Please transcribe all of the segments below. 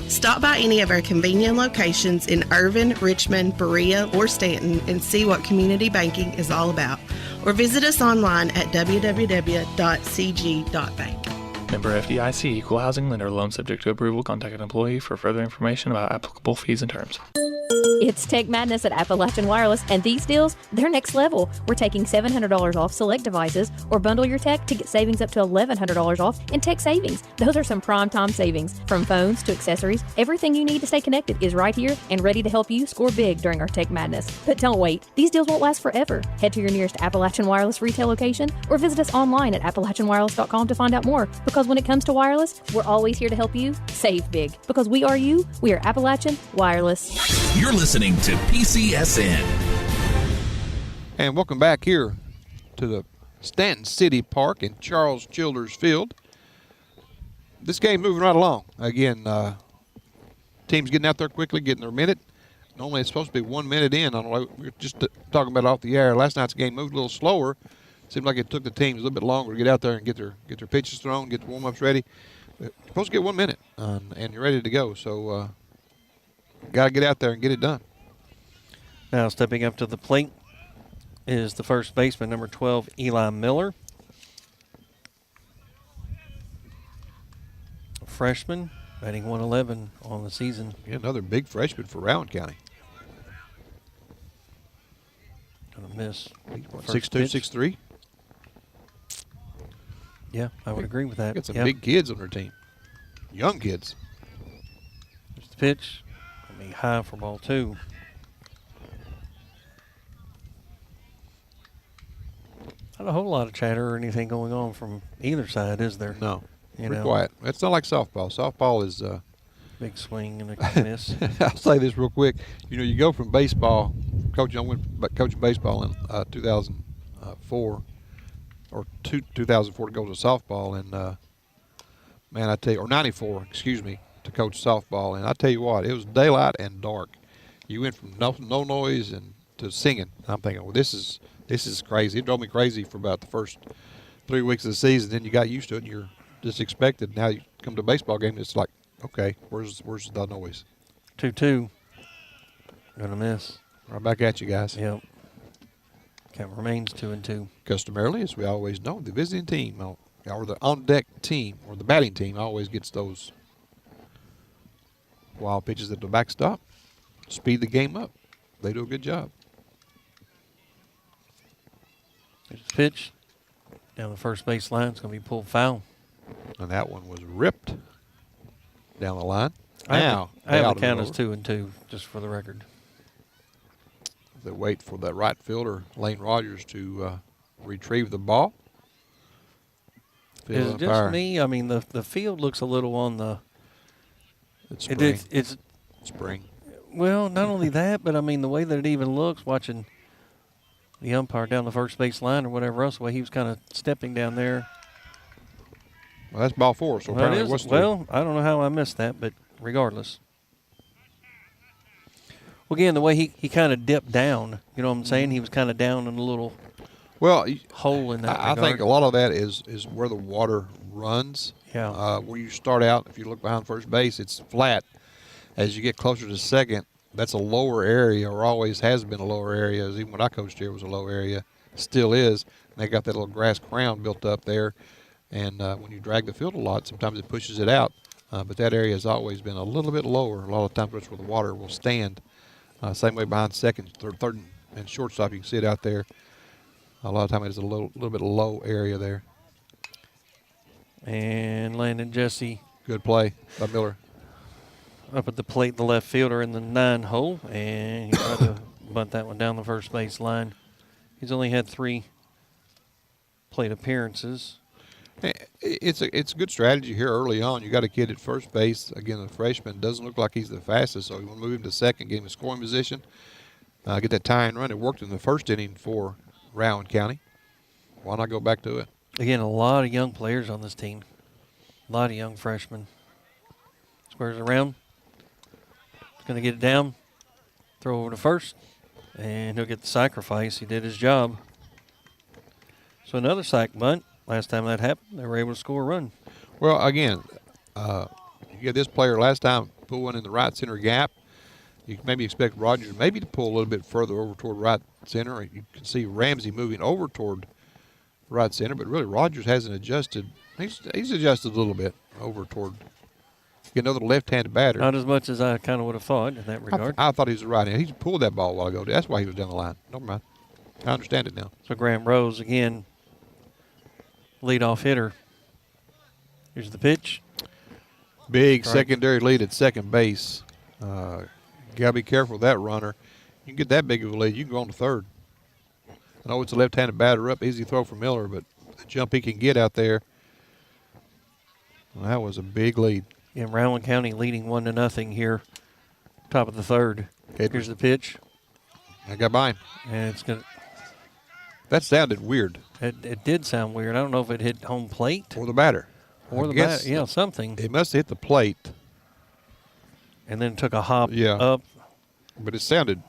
Stop by any of our convenient locations in Irvin, Richmond, Berea, or Stanton and see what community banking is all about. Or visit us online at www.cg.bank. Member FDIC, Equal Housing Lender. Loan subject to approval. Contact an employee for further information about applicable fees and terms. It's Tech Madness at Appalachian Wireless, and these deals, they're next level. We're taking $700 off select devices, or bundle your tech to get savings up to $1,100 off in tech savings. Those are some prime time savings. From phones to accessories, everything you need to stay connected is right here and ready to help you score big during our Tech Madness. But don't wait. These deals won't last forever. Head to your nearest Appalachian Wireless retail location or visit us online at appalachianwireless.com to find out more. Because when it comes to wireless, we're always here to help you save big. Because we are you, we are Appalachian Wireless. You're listening to PCSN. And welcome back here to the Stanton City Park in Charles Childers Field. This game moving right along. Again, teams getting out there quickly, getting their minute. Normally it's supposed to be 1 minute in. I don't know, we were just talking about it off the air. Last night's game moved a little slower. Seemed like it took the teams a little bit longer to get out there and get their pitches thrown, get the warm-ups ready. But you're supposed to get 1 minute, and you're ready to go. So got to get out there and get it done. Now stepping up to the plate is the first baseman, number 12, Eli Miller. A freshman, batting 111 on the season. Yeah, another big freshman for Rowan County. Gonna miss. 6'2", 6'3". Yeah, I would agree with that. Got some big kids on their team. Young kids. There's the pitch. Gonna be high for ball 2. Not a whole lot of chatter or anything going on from either side, is there? No. Pretty quiet. It's not like softball. Softball is big swing and a miss. I'll say this real quick. You know, you go from baseball, coaching. I went coaching baseball in 2004 or 2004 to go to softball, and man, I tell you, or 94, excuse me, to coach softball, and I tell you what, it was daylight and dark. You went from no noise and to singing. I'm thinking, well, this is crazy. It drove me crazy for about the first 3 weeks of the season. Then you got used to it, and you're just expected. Now you come to a baseball game, it's like, okay, where's the noise? 2-2. Gonna miss. Right back at you guys. Yep. Count remains 2-2. Customarily, as we always know, the visiting team or the on-deck team or the batting team always gets those wild pitches at the backstop, speed the game up. They do a good job. There's the pitch. Down the first base line. It's going to be pulled foul. And that one was ripped down the line. I have the count as 2-2, just for the record. They wait for that right fielder, Lane Rogers, to retrieve the ball. Is it just me? I mean, the field looks a little on the... It's spring. It's spring. Well, not only that, but I mean, the way that it even looks, watching the umpire down the first base line or whatever else, the way he was kind of stepping down there. Well, that's ball 4, so apparently it was 3. Well, I don't know how I missed that, but regardless. Well, again, the way he kind of dipped down, you know what I'm saying? He was kind of down in a little hole in that I think a lot of that is where the water runs. Yeah. Where you start out, if you look behind first base, it's flat. As you get closer to second, that's a lower area, or always has been a lower area. Even when I coached here, it was a low area. Still is. And they got that little grass crown built up there. And when you drag the field a lot, sometimes it pushes it out. But that area has always been a little bit lower. A lot of times that's where the water will stand. Same way behind second, third, and shortstop. You can see it out there. A lot of times it's a little bit low area there. And Landon Jesse. Good play by Miller. Up at the plate, the left fielder in the 9 hole, and he tried to bunt that one down the first base line. He's only had 3 plate appearances. It's a good strategy here early on. You got a kid at first base. Again, a freshman. Doesn't look like he's the fastest, so you want to move him to second, get him a scoring position, get that tie and run. It worked in the first inning for Rowan County. Why not go back to it? Again, a lot of young players on this team. A lot of young freshmen. Squares around. He's going to get it down. Throw over to first. And he'll get the sacrifice. He did his job. So another sac bunt. Last time that happened, they were able to score a run. Well, again, you get this player last time pull one in the right center gap. You can maybe expect Rogers maybe to pull a little bit further over toward right center. You can see Ramsey moving over toward right center, but really Rogers hasn't adjusted. He's adjusted a little bit over toward another left-handed batter. Not as much as I kind of would have thought in that regard. I thought he was right hand. He pulled that ball a while ago. That's why he was down the line. Never mind. I understand it now. So Graham Rose again, leadoff hitter. Here's the pitch. Big secondary lead at second base. You got to be careful with that runner. You can get that big of a lead, you can go on to third. I know it's a left-handed batter up, easy throw for Miller, but the jump he can get out there, well, that was a big lead. Yeah, Rowan County leading 1-0 here, top of the third. Here's the pitch. I got by him. And it's going to. That sounded weird. It did sound weird. I don't know if it hit home plate. Or the batter. Or the batter. Yeah, something. It must have hit the plate. And then took a hop Yeah. up. But it sounded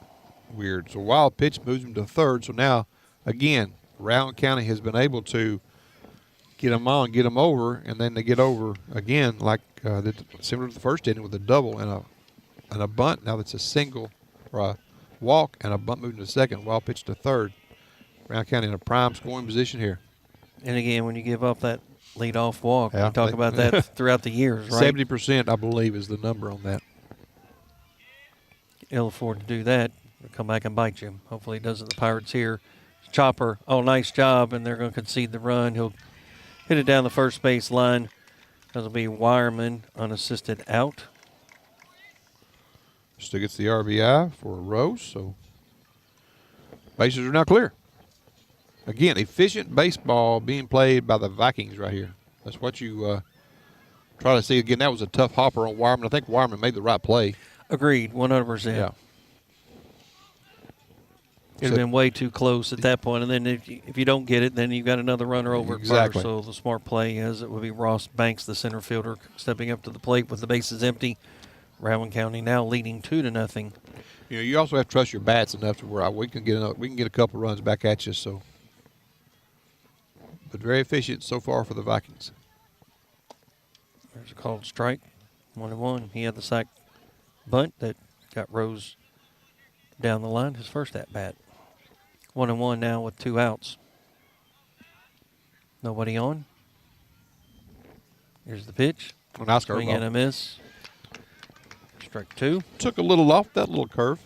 weird. So wild pitch moves him to third. So now, again, Rowan County has been able to get them on, get them over, and then they get over again, like similar to the first inning with a double and a bunt. Now that's a single or a walk and a bunt moving to second. Wild pitch to third. Rowan County in a prime scoring position here. And again, when you give up that leadoff walk, Yeah, we talk about that throughout the years, right? 70%, I believe, is the number on that. Ill afford to do that. He'll come back and bite you. Hopefully he doesn't. The Pirates here. Chopper, nice job, and they're going to concede the run. He'll hit it down the first base line. That'll be Wireman unassisted out. Still gets the RBI for Rose, so bases are now clear. Again, efficient baseball being played by the Vikings right here. That's what you try to see. Again, that was a tough hopper on Wireman. I think Wireman made the right play. Agreed, 100%. Yeah. It would have been way too close at that point, and then if you don't get it, then you've got another runner over Exactly. at first. So the smart play is it would be Ross Banks, the center fielder, stepping up to the plate with the bases empty. Rowan County now leading 2-0. You know, you also have to trust your bats enough to where we can get a couple runs back at you. So, but very efficient so far for the Vikings. There's a called strike, 1-1. He had the sack bunt that got Rose down the line, his first at bat. 1-1 now with 2 outs. Nobody on. Here's the pitch. Nice Swing and a miss. Strike 2. Took a little off that little curve.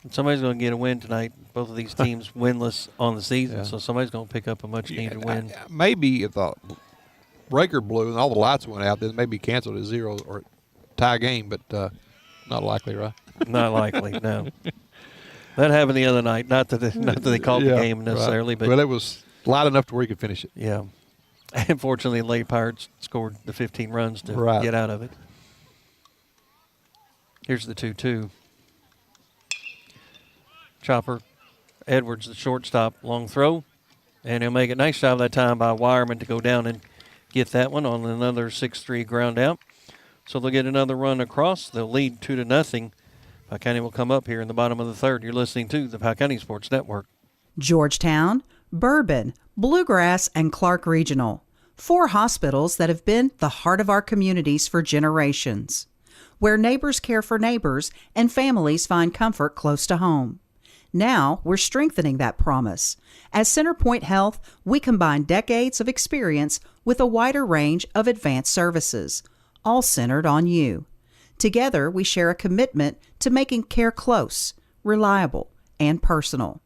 And somebody's going to get a win tonight. Both of these teams winless on the season, so somebody's going to pick up a much-needed win. Maybe if the breaker blew and all the lights went out, then maybe canceled a 0 or tie game, but not likely, right? Not likely, no. That happened the other night. Not that they called the game necessarily, right. But it was light enough to where you could finish it. Yeah. Unfortunately, late Pirates scored the 15 runs to get out of it. Here's the 2-2. Chopper, Edwards, the shortstop, long throw, and he'll make it. Nice job that time by Wireman to go down and get that one on another 6-3 ground out. So they'll get another run across. They'll lead 2-0. Powell County will come up here in the bottom of the third. You're listening to the Powell County Sports Network. Georgetown, Bourbon, Bluegrass, and Clark Regional. 4 hospitals that have been the heart of our communities for generations, where neighbors care for neighbors and families find comfort close to home. Now we're strengthening that promise. As CenterPoint Health, we combine decades of experience with a wider range of advanced services, all centered on you. Together, we share a commitment to making care close, reliable, and personal.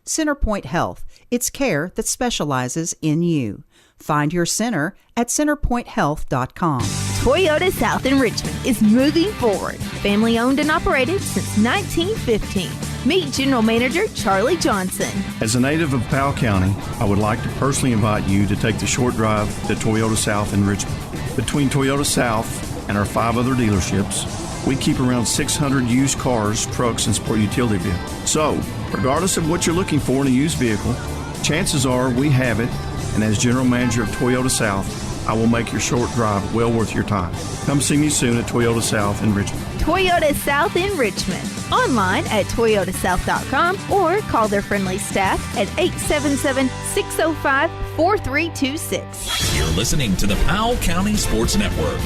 CenterPoint Health, it's care that specializes in you. Find your center at centerpointhealth.com. Toyota South in Richmond is moving forward. Family owned and operated since 1915. Meet General Manager Charlie Johnson. As a native of Powell County, I would like to personally invite you to take the short drive to Toyota South in Richmond. Between Toyota South and our 5 other dealerships, we keep around 600 used cars, trucks, and sport utility vehicles. So, regardless of what you're looking for in a used vehicle, chances are we have it, and as General Manager of Toyota South, I will make your short drive well worth your time. Come see me soon at Toyota South in Richmond. Toyota South in Richmond. Online at toyotasouth.com or call their friendly staff at 877-605-4326. You're listening to the Powell County Sports Network.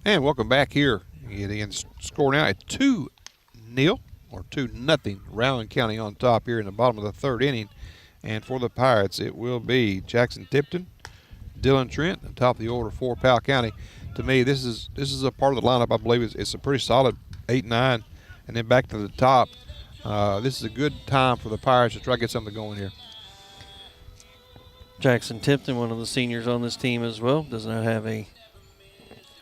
And welcome back here. The score now at 2-0 or 2-0. Rowan County on top here in the bottom of the third inning. And for the Pirates, it will be Jackson Tipton, Dylan Trent, on top of the order for Powell County. To me, this is a part of the lineup I believe it's a pretty solid 8-9. And then back to the top. This is a good time for the Pirates to try to get something going here. Jackson Tipton, one of the seniors on this team as well, does not have a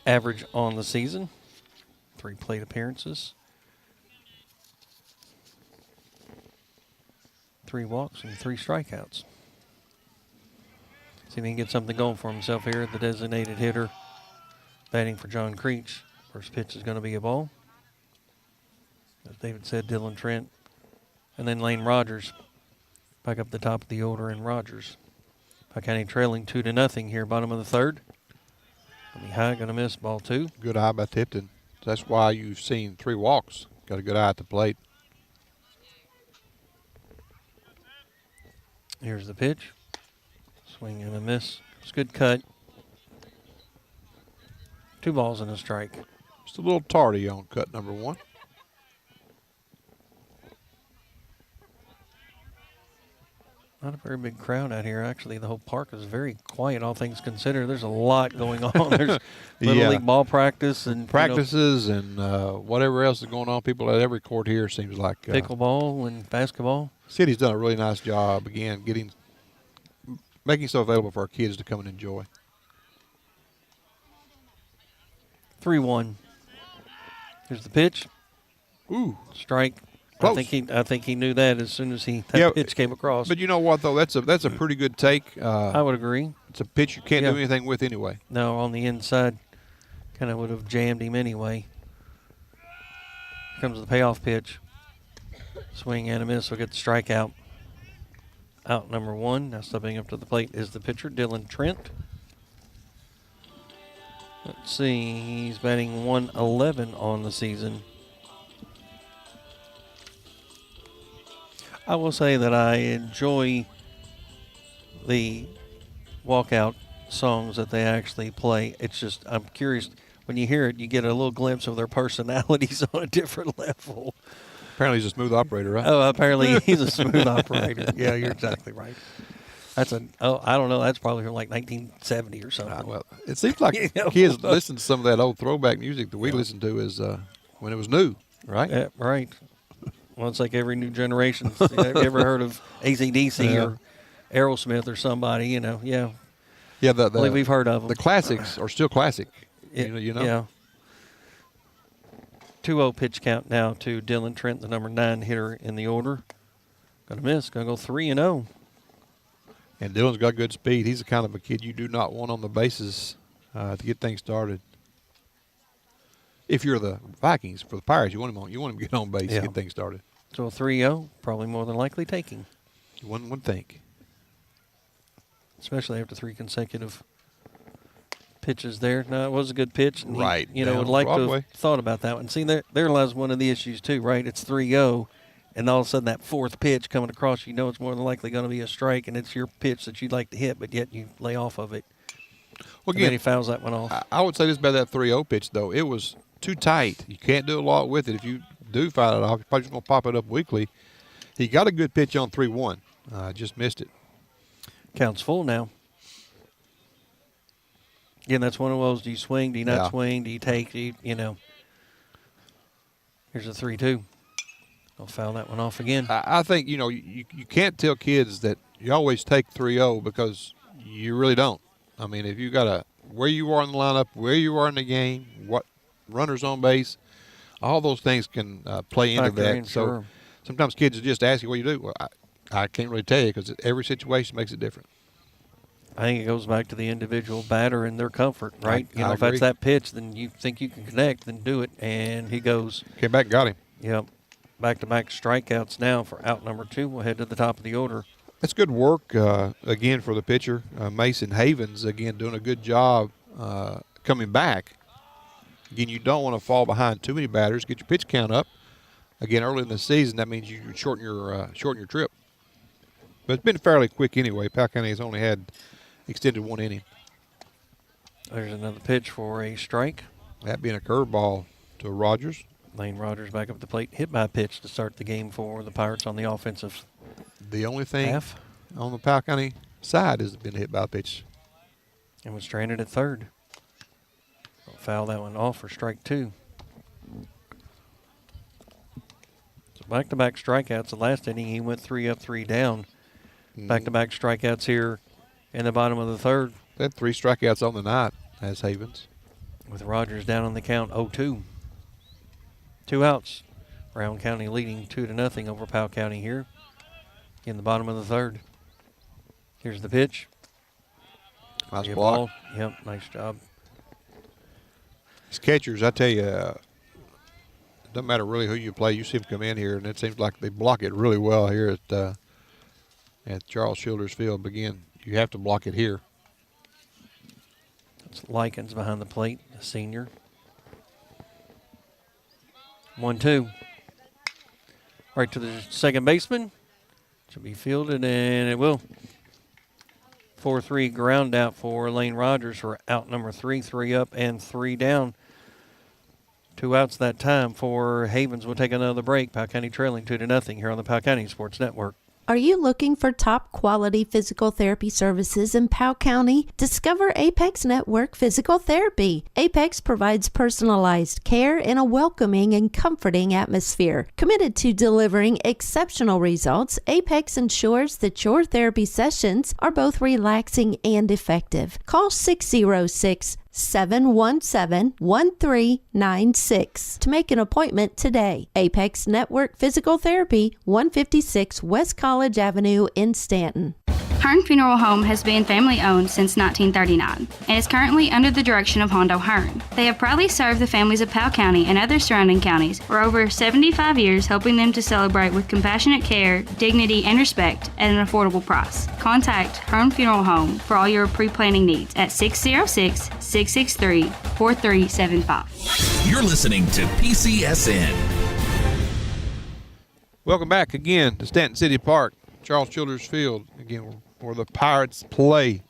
average on the season. 3 plate appearances. 3 walks and 3 strikeouts. See if he can get something going for himself here. The designated hitter batting for John Creech. First pitch is going to be a ball. As David said, Dylan Trent. And then Lane Rogers back up the top of the order in Rogers. Powell County trailing 2-0 here, bottom of the third. Going to be high, going to miss, ball 2. Good eye by Tipton. That's why you've seen 3 walks. Got a good eye at the plate. Here's the pitch. Swing and a miss. It's a good cut. 2 balls and a strike. Just a little tardy on cut number 1. Not a very big crowd out here. Actually, the whole park is very quiet, all things considered. There's a lot going on. There's Little League ball practice and practices and whatever else is going on. People at every court here seems like pickleball and basketball. City's done a really nice job again making stuff available for our kids to come and enjoy. 3-1. Here's the pitch. Ooh, strike. Close. I think he knew that as soon as that pitch came across. But you know what though? That's a pretty good take. I would agree. It's a pitch you can't do anything with anyway. No, on the inside, kind of would have jammed him anyway. Here comes the payoff pitch. Swing and a miss. We'll get the strikeout. Out number 1. Now stepping up to the plate is the pitcher, Dylan Trent. Let's see. He's batting 111 on the season. I will say that I enjoy the walkout songs that they actually play. It's just, I'm curious, when you hear it, you get a little glimpse of their personalities on a different level. Apparently he's a smooth operator, right? Oh, apparently he's a smooth operator. Yeah, you're exactly right. I don't know, that's probably from like 1970 or something. Well, it seems like kids listen to some of that old throwback music that we listened to when it was new, right? Right. Well, it's like every new generation. Have you ever heard of AC/DC or Aerosmith or somebody? Yeah. Yeah, I believe we've heard of them. The classics are still classic. You know. Yeah. 2-0 pitch count now to Dylan Trent, the number 9 hitter in the order. Gonna miss. Gonna go 3-0. And Dylan's got good speed. He's the kind of a kid you do not want on the bases to get things started. If you're the Vikings, for the Pirates, you want him to get on base to get things started. So a 3-0, probably more than likely taking. One would think. Especially after 3 consecutive pitches there. No, it was a good pitch. And right. He, would like to have thought about that one. See, there lies one of the issues too, right? It's 3-0, and all of a sudden that 4th pitch coming across, it's more than likely going to be a strike, and it's your pitch that you'd like to hit, but yet you lay off of it. Well, again, and then he fouls that one off. I would say this about that 3-0 pitch, though. It was too tight. You can't do a lot with it. If you do foul it off, you're probably just going to pop it up weakly. He got a good pitch on 3-1. Just missed it. Counts full now. Again, that's one of those. Do you swing? Do you not swing? Do you take? Here's a 3-2. I'll foul that one off again. I think, you can't tell kids that you always take 3-0 because you really don't. I mean, if you got where you are in the lineup, where you are in the game, what runners on base, all those things can play into that. So sometimes kids are just asking what you do. Well, I can't really tell you because every situation makes it different. I think it goes back to the individual batter and their comfort, right? I if that's that pitch, then you think you can connect, then do it. And he goes. Came back and got him. Yep. Back-to-back strikeouts now for out number 2. We'll head to the top of the order That's good work, again, for the pitcher. Mason Havens, again, doing a good job coming back. Again, you don't want to fall behind too many batters. Get your pitch count up. Again, early in the season, that means you shorten your trip. But it's been fairly quick anyway. Powell County has only had extended 1 inning. There's another pitch for a strike. That being a curveball to Rogers. Lane Rogers back up the plate. Hit by pitch to start the game for the Pirates on the offensive The only thing half. on the Powell County side has been hit by a pitch. And was stranded at third. Foul that one off for strike 2. So back-to-back strikeouts. The last inning he went 3 up, 3 down. Back-to-back strikeouts here in the bottom of the third. They had 3 strikeouts on the night as Havens. With Rogers down on the count 0-2. 2 outs. Rowan County leading 2-0 over Powell County here in the bottom of the third. Here's the pitch. Nice Good block. ball. Yep, nice job. These catchers, I tell you, it doesn't matter really who you play. You see them come in here, and it seems like they block it really well here at Charles Childers Field. But again, you have to block it here. It's Likens behind the plate, the senior. 1-2. Right to the second baseman. Should be fielded, and it will. 4-3 ground out for Lane Rogers for out number 3. 3 up and 3 down. 2 outs that time for Havens. We'll take another break. Powell County trailing 2-0 here on the Powell County Sports Network. Are you looking for top quality physical therapy services in Powell County? Discover Apex Network Physical Therapy. Apex provides personalized care in a welcoming and comforting atmosphere. Committed to delivering exceptional results, Apex ensures that your therapy sessions are both relaxing and effective. Call 606-717-1396 to make an appointment today. Apex Network Physical Therapy, 156 West College Avenue in Stanton. Hearn Funeral Home has been family-owned since 1939 and is currently under the direction of Hondo Hearn. They have proudly served the families of Powell County and other surrounding counties for over 75 years, helping them to celebrate with compassionate care, dignity, and respect at an affordable price. Contact Hearn Funeral Home for all your pre-planning needs at 606-663-4375. You're listening to PCSN. Welcome back again to Stanton City Park, Charles Childers Field. Again, where the Pirates play.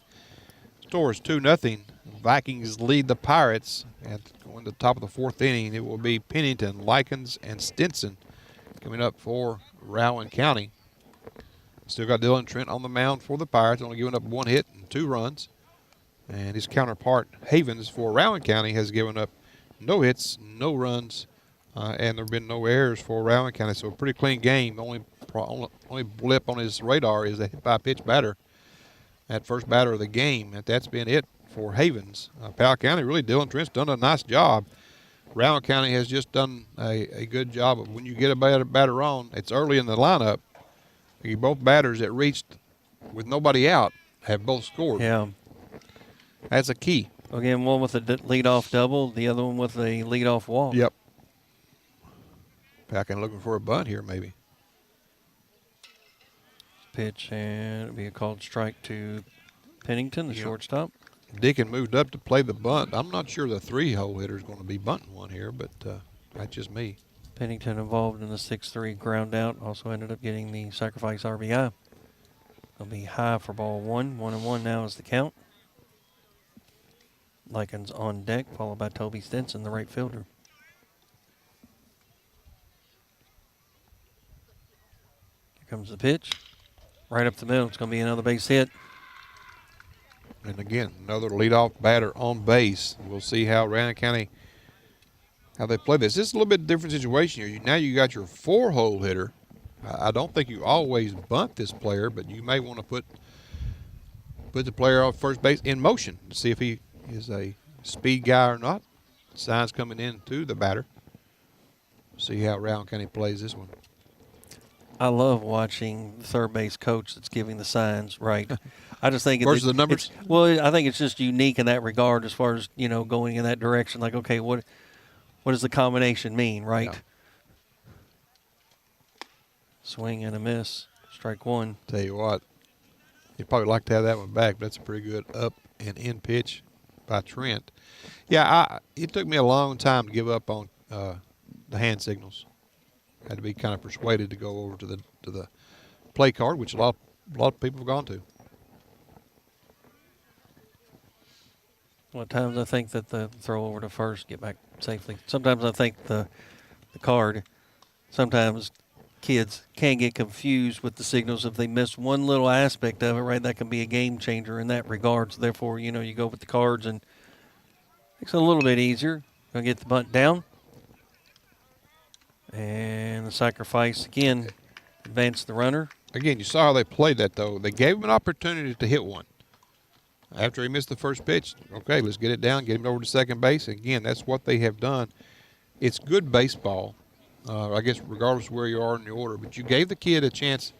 Score is 2-0. Vikings lead the Pirates. And going to the top of the 4th inning, it will be Pennington, Likens, and Stinson coming up for Rowan County. Still got Dylan Trent on the mound for the Pirates, only giving up 1 hit and 2 runs. And his counterpart, Havens, for Rowan County, has given up no hits, no runs, and there have been no errors for Rowan County. So a pretty clean game. The only blip on his radar is a hit by pitch batter at first batter of the game. And that's been it for Havens. Powell County, really, Dylan Trent's done a nice job. Rowan County has just done a good job of when you get a batter on, it's early in the lineup. Both batters that reached with nobody out have both scored. Yeah. That's a key. Again, one with a leadoff double, the other one with a leadoff walk. Yep. Powell County looking for a bunt here, maybe. Pitch, and it'll be a called strike to Pennington, the shortstop. Deacon moved up to play the bunt. I'm not sure the 3-hole hitter is going to be bunting one here, but that's just me. Pennington involved in the 6-3 ground out. Also ended up getting the sacrifice RBI. They'll be high for ball 1. 1-1 now is the count. Likens on deck, followed by Toby Stinson, the right fielder. Here comes the pitch. Right up the middle. It's going to be another base hit. And again, another leadoff batter on base. We'll see how Rowan County, how they play this. This is a little bit different situation here. Now you got your 4-hole hitter. I don't think you always bunt this player, but you may want to put the player off first base in motion to see if he is a speed guy or not. Signs coming in to the batter. See how Rowan County plays this one. I love watching the third base coach that's giving the signs right. I just think versus the numbers. Well, I think it's just unique in that regard, as far as going in that direction. Like, okay, what does the combination mean, right? Yeah. Swing and a miss, strike 1. Tell you what, He'd probably like to have that one back, but that's a pretty good up and in pitch by Trent. Yeah, it took me a long time to give up on the hand signals. Had to be kind of persuaded to go over to the play card, which a lot of people have gone to. Well, at times I think that the throw over to first, get back safely. Sometimes I think the card, sometimes kids can get confused with the signals if they miss one little aspect of it, right? That can be a game changer in that regard. So therefore, you know, you go with the cards and makes it a little bit easier. Gonna get the bunt down. And the sacrifice again, advance the runner. Again, you saw how they played that, though. They gave him an opportunity to hit one. After he missed the first pitch, okay, let's get it down, get him over to second base. Again, that's what they have done. It's good baseball, I guess, regardless of where you are in the order. But you gave the kid a chance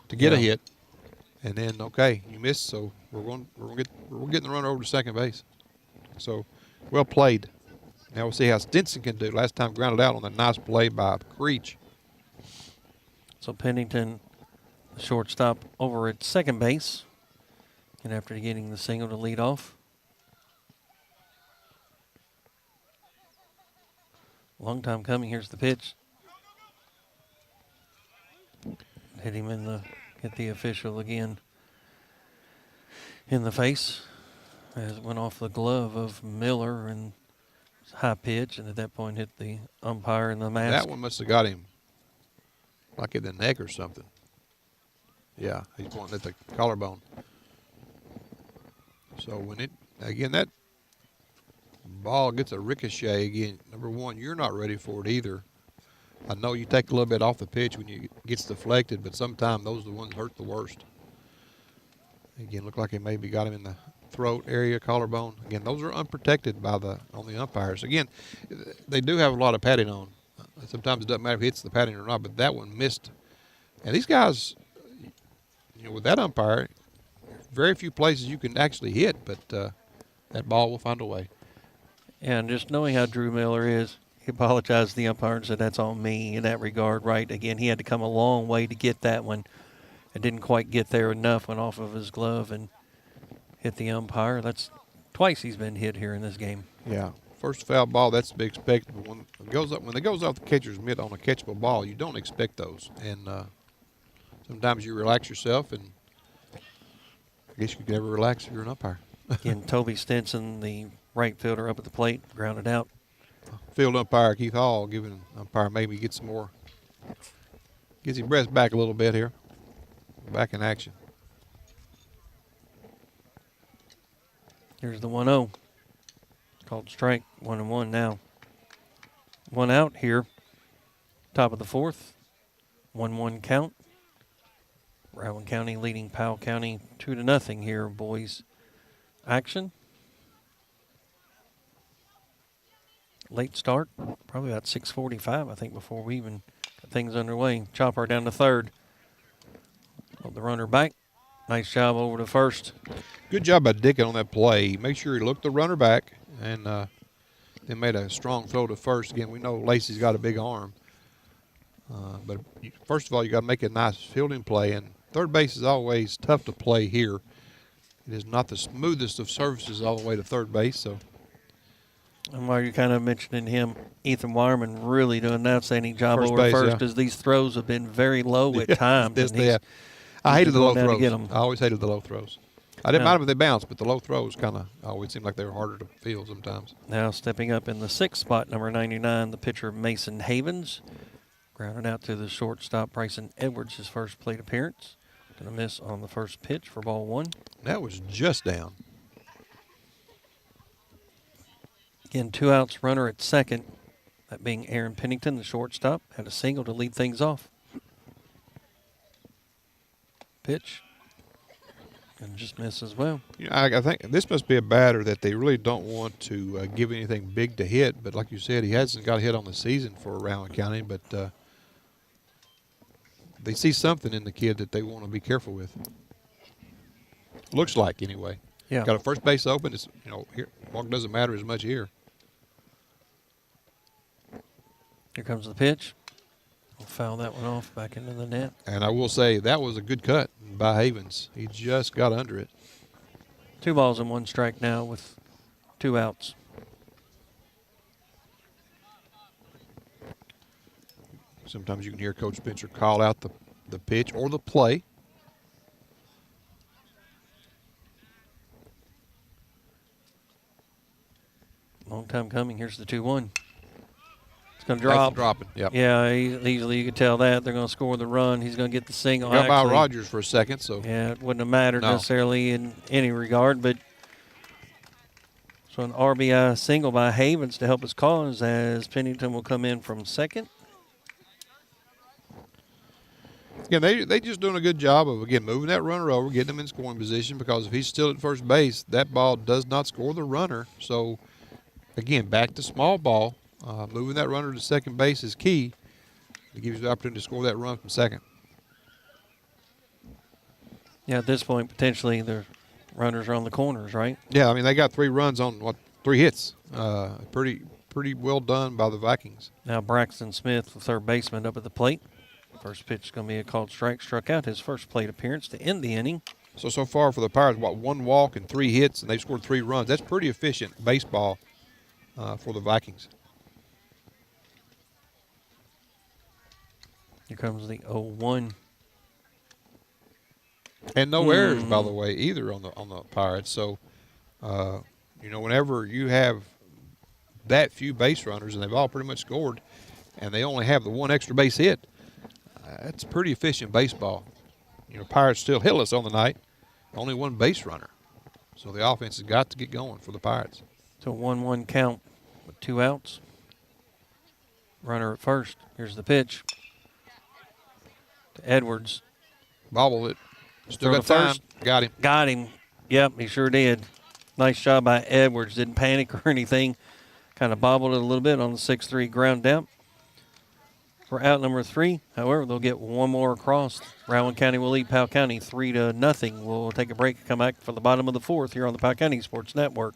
to get a hit, and then okay, you missed, so we're getting the runner over to second base. So, well played. Now we'll see how Stinson can do. Last time grounded out on that nice play by Creech. So Pennington, the shortstop, over at second base. And after getting the single to lead off. Long time coming. Here's the pitch. Hit him hit the official again in the face as it went off the glove of Miller, and high pitch, and at that point hit the umpire in the mask. That one must have got him like in the neck or something. Yeah, he's pointing at the collarbone. So when that ball gets a ricochet again, number one, you're not ready for it either. I know you take a little bit off the pitch when it gets deflected, but sometimes those are the ones that hurt the worst. Again, looked like it maybe got him in the throat area, collarbone. Again, those are unprotected on the umpires. Again, they do have a lot of padding on. Sometimes it doesn't matter if it hits the padding or not, but that one missed. And these guys, with that umpire, very few places you can actually hit, but that ball will find a way. Yeah, and just knowing how Drew Miller is, he apologized to the umpire and said, that's on me in that regard, right? Again, he had to come a long way to get that one. It didn't quite get there enough, went off of his glove and hit the umpire. That's twice he's been hit here in this game. Yeah, first foul ball, that's to be expected. But when it goes off the catcher's mitt on a catchable ball, you don't expect those. And sometimes you relax yourself, and I guess you could never relax if you're an umpire. Again, Toby Stinson, the right fielder up at the plate, grounded out. Field umpire Keith Hall giving umpire maybe gets his breath back a little bit here. Back in action. Here's the 1-0. Called strike, 1-1 now. One out here. Top of the fourth. 1-1 count. Rowan County leading Powell County 2-0 here, boys. Action. Late start, probably about 6:45, I think, before we even got things underway. Chopper down to third. Hold the runner back. Nice job over to first. Good job by Dickon on that play. Make sure he looked the runner back and then made a strong throw to first. Again, we know Lacey's got a big arm. But first of all, you got to make a nice fielding play. And third base is always tough to play here. It is not the smoothest of surfaces all the way to third base. So, and while you're kind of mentioning him, Ethan Wireman really doing an outstanding job First over base, first, yeah. as these throws have been very low at times. Yes, and they have. I hated the low throws. Get 'em. I always hated the low throws. I didn't mind them if they bounced, but the low throws kind of always seemed like they were harder to field sometimes. Now stepping up in the sixth spot, number 99, the pitcher Mason Havens. Grounded out to the shortstop Bryson Edwards, his first plate appearance. Going to miss on the first pitch for ball one. That was just down. Again, 2 outs, runner at second. That being Aaron Pennington, the shortstop. Had a single to lead things off. Pitch. And just miss as well. I think this must be a batter that they really don't want to give anything big to hit. But like you said, he hasn't got a hit on the season for Rowan County. But they see something in the kid that they want to be careful with. Looks like, anyway. Yeah. Got a first base open. It's, here, walk doesn't matter as much here. Here comes the pitch. Foul that one off back into the net. And I will say that was a good cut by Havens. He just got under it. 2 balls and 1 strike now with 2 outs. Sometimes you can hear Coach Spencer call out the pitch or the play. Long time coming. Here's the 2-1. It's going to drop. That's dropping, yep. Yeah, easily you could tell that. They're going to score the run. He's going to get the single. Got by Rogers for a second, so. Yeah, it wouldn't have mattered necessarily in any regard, but so an RBI single by Havens to help his cause as Pennington will come in from second. Again, they just doing a good job of, again, moving that runner over, getting him in scoring position, because if he's still at first base, that ball does not score the runner. So, again, back to small ball. Moving that runner to second base is key. It gives you the opportunity to score that run from second. Yeah, at this point, potentially the runners are on the corners, right? Yeah, I mean, they got 3 runs on, 3 hits. Pretty well done by the Vikings. Now Braxton Smith, the third baseman, up at the plate. First pitch is going to be a called strike. Struck out his first plate appearance to end the inning. So far for the Pirates, 1 walk and 3 hits, and they've scored 3 runs. That's pretty efficient baseball for the Vikings. Here comes the 0-1. And no errors, by the way, either on the Pirates. So, whenever you have that few base runners, and they've all pretty much scored, and they only have the 1 extra base hit, that's pretty efficient baseball. Pirates still hitless on the night, only 1 base runner. So the offense has got to get going for the Pirates. So 1-1 count with 2 outs. Runner at first. Here's the pitch to Edwards. Bobbled it. Still got Throw to time. first. Got him. Got him. Yep, he sure did. Nice job by Edwards. Didn't panic or anything. Kind of bobbled it a little bit on the 6-3 ground out. For out number 3, however, they'll get 1 more across. Rowan County will lead Powell County 3-0. We'll take a break and come back for the bottom of the 4th here on the Powell County Sports Network.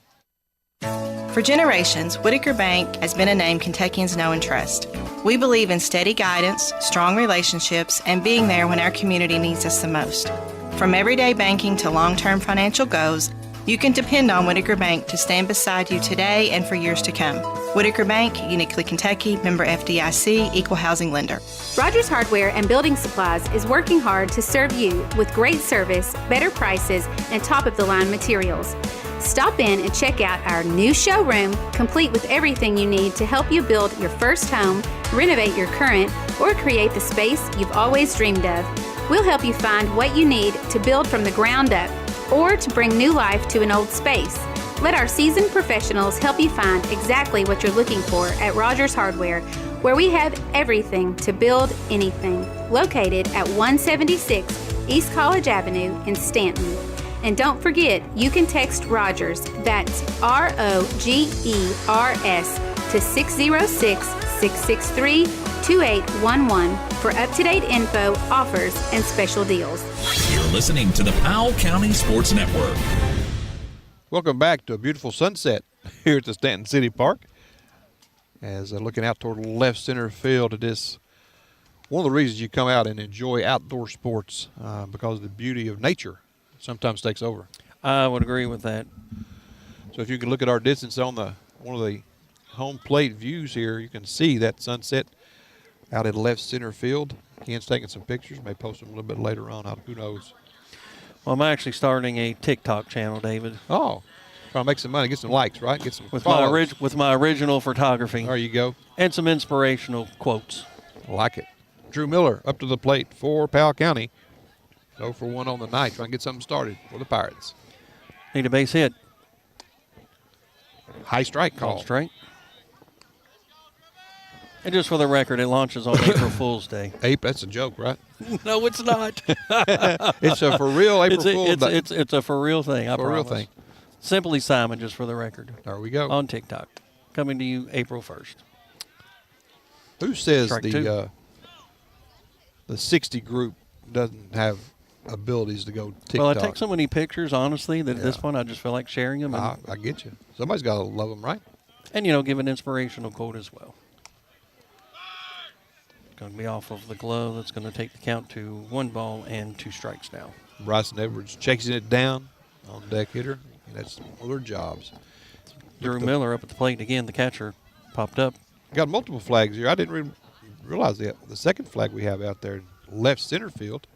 For generations, Whitaker Bank has been a name Kentuckians know and trust. We believe in steady guidance, strong relationships, and being there when our community needs us the most. From everyday banking to long-term financial goals, you can depend on Whitaker Bank to stand beside you today and for years to come. Whitaker Bank, uniquely Kentucky, member FDIC, equal housing lender. Rogers Hardware and Building Supplies is working hard to serve you with great service, better prices, and top-of-the-line materials. Stop in and check out our new showroom, complete with everything you need to help you build your first home, renovate your current, or create the space you've always dreamed of. We'll help you find what you need to build from the ground up or to bring new life to an old space. Let our seasoned professionals help you find exactly what you're looking for at Rogers Hardware, where we have everything to build anything. Located at 176 East College Avenue in Stanton. And don't forget, you can text Rogers, that's ROGERS, to 606-663-2811 for up-to-date info, offers, and special deals. You're listening to the Powell County Sports Network. Welcome back to a beautiful sunset here at the Stanton City Park. As looking out toward left center field, it is one of the reasons you come out and enjoy outdoor sports because of the beauty of nature sometimes takes over. I would agree with that. So if you can look at our distance on one of the home plate views here, you can see that sunset out in left center field. Ken's taking some pictures, may post them a little bit later on. Who knows? Well, I'm actually starting a TikTok channel, David. Oh, trying to make some money, get some likes, right? Get some with follows. with my original photography. There you go. And some inspirational quotes. I like it. Drew Miller up to the plate for Powell County. 0 for 1 on the night, trying to get something started for the Pirates. Need a base hit. High strike call. Strike. And just for the record, it launches on April Fool's Day. That's a joke, right? No, it's not. It's a for real April Fool's Day. It's a for real thing, I promise. Real thing. Simply Simon, just for the record. There we go. On TikTok. Coming to you April 1st. Who says Strike the 60 group doesn't have abilities to go TikTok? Well, I take so many pictures, honestly, that at this point I just feel like sharing them. I get you. Somebody's got to love them, right? And, give an inspirational quote as well. going to be off of the glove. That's going to take the count to 1 ball and 2 strikes now. Bryson Edwards chasing it down on deck hitter. That's one of their jobs. Drew Miller up at the plate again. The catcher popped up. Got multiple flags here. I didn't realize the second flag we have out there in left center field.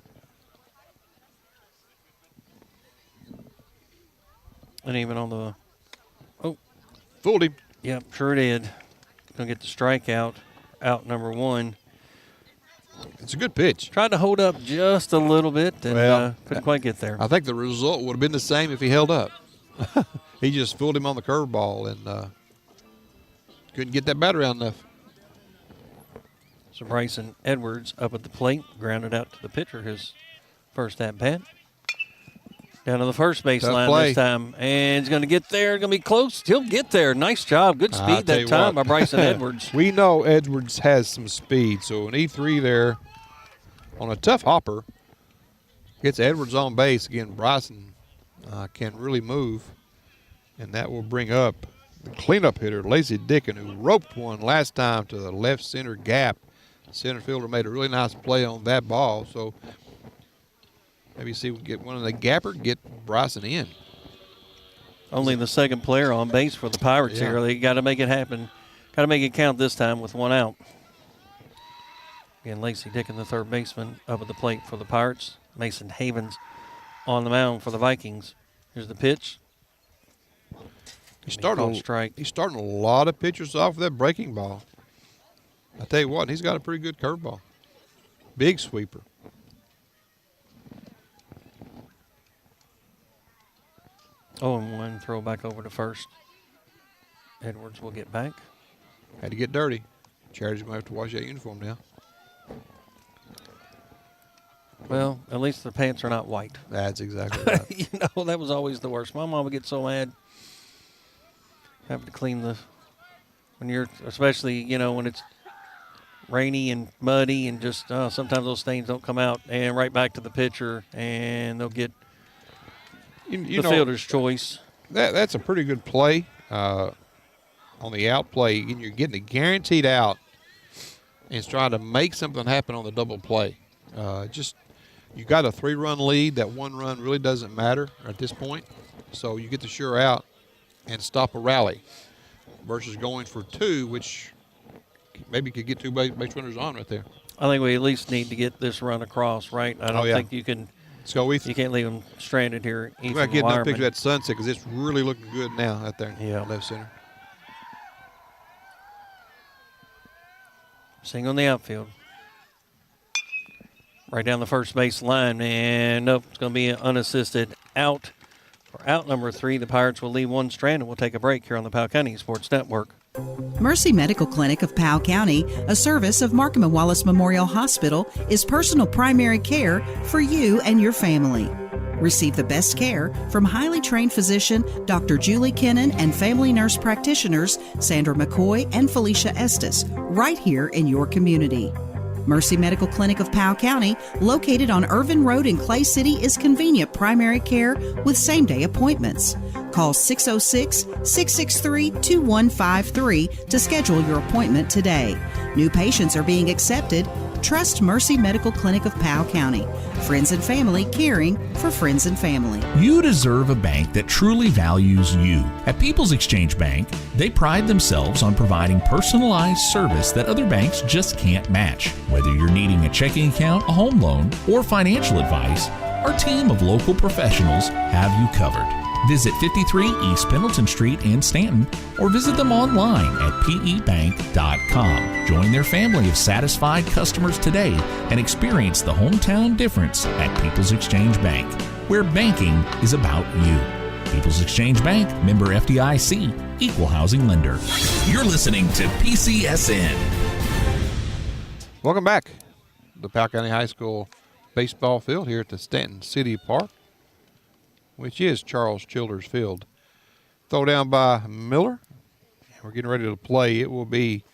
And even on the Fooled him. Yep, sure did. Going to get the strikeout, out number 1. It's a good pitch. Tried to hold up just a little bit and couldn't quite get there. I think the result would have been the same if he held up. He just fooled him on the curveball and couldn't get that bat around enough. So Bryson Edwards up at the plate, grounded out to the pitcher, his first at-bat. Down to the first baseline this time. And he's going to get there. Going to be close. He'll get there. Nice job. Good speed that time by Bryson Edwards. We know Edwards has some speed. So an E3 there on a tough hopper gets Edwards on base. Again, Bryson can really move. And that will bring up the cleanup hitter, Lacey Dickin, who roped one last time to the left center gap. The center fielder made a really nice play on that ball. So maybe see if we can get one of the gapper, get Bryson in. Only the second player on base for the Pirates here. They got to make it happen. Got to make it count this time with 1 out. Again, Lacey Dickin, the third baseman, up at the plate for the Pirates. Mason Havens on the mound for the Vikings. Here's the pitch. He's starting a lot of pitchers off with that breaking ball. I tell you what, he's got a pretty good curveball. Big sweeper. 0-1, throw back over to first. Edwards will get back. Had to get dirty. Charity's going to have to wash that uniform now. Well, at least the pants are not white. That's exactly right. You know, that was always the worst. My mom would get so mad having to clean when you're, especially, you know, when it's rainy and muddy and just sometimes those stains don't come out, and right back to the pitcher, and they'll get the fielder's choice. That's a pretty good play on the out play, and you're getting a guaranteed out and it's trying to make something happen on the double play. You got a 3-run lead. That 1 run really doesn't matter at this point. So you get the sure out and stop a rally versus going for 2, which maybe could get 2 base runners on right there. I think we at least need to get this run across, right? I don't think you can. Let's go, Ethan. You can't leave them stranded here. We're going to get another picture of that sunset because it's really looking good now out there in left center. Sing on the outfield. Right down the first base line, and nope, it's going to be an unassisted out. For out number 3, the Pirates will leave 1 stranded. We'll take a break here on the Powell County Sports Network. Mercy Medical Clinic of Powell County, a service of Markham and Wallace Memorial Hospital, is personal primary care for you and your family. Receive the best care from highly trained physician Dr. Julie Kennan and family nurse practitioners Sandra McCoy and Felicia Estes right here in your community. Mercy Medical Clinic of Powell County, located on Irvin Road in Clay City, is convenient primary care with same-day appointments. Call 606-663-2153 to schedule your appointment today. New patients are being accepted. Trust Mercy Medical Clinic of Powell County. Friends and family caring for friends and family. You deserve a bank that truly values you. At People's Exchange Bank, they pride themselves on providing personalized service that other banks just can't match. Whether you're needing a checking account, a home loan, or financial advice, our team of local professionals have you covered. Visit 53 East Pendleton Street in Stanton or visit them online at pebank.com. Join their family of satisfied customers today and experience the hometown difference at People's Exchange Bank, where banking is about you. People's Exchange Bank, member FDIC, equal housing lender. You're listening to PCSN. Welcome back to the Powell County High School baseball field here at the Stanton City Park, which is Charles Childers Field. Throw down by Miller. We're getting ready to play. It will be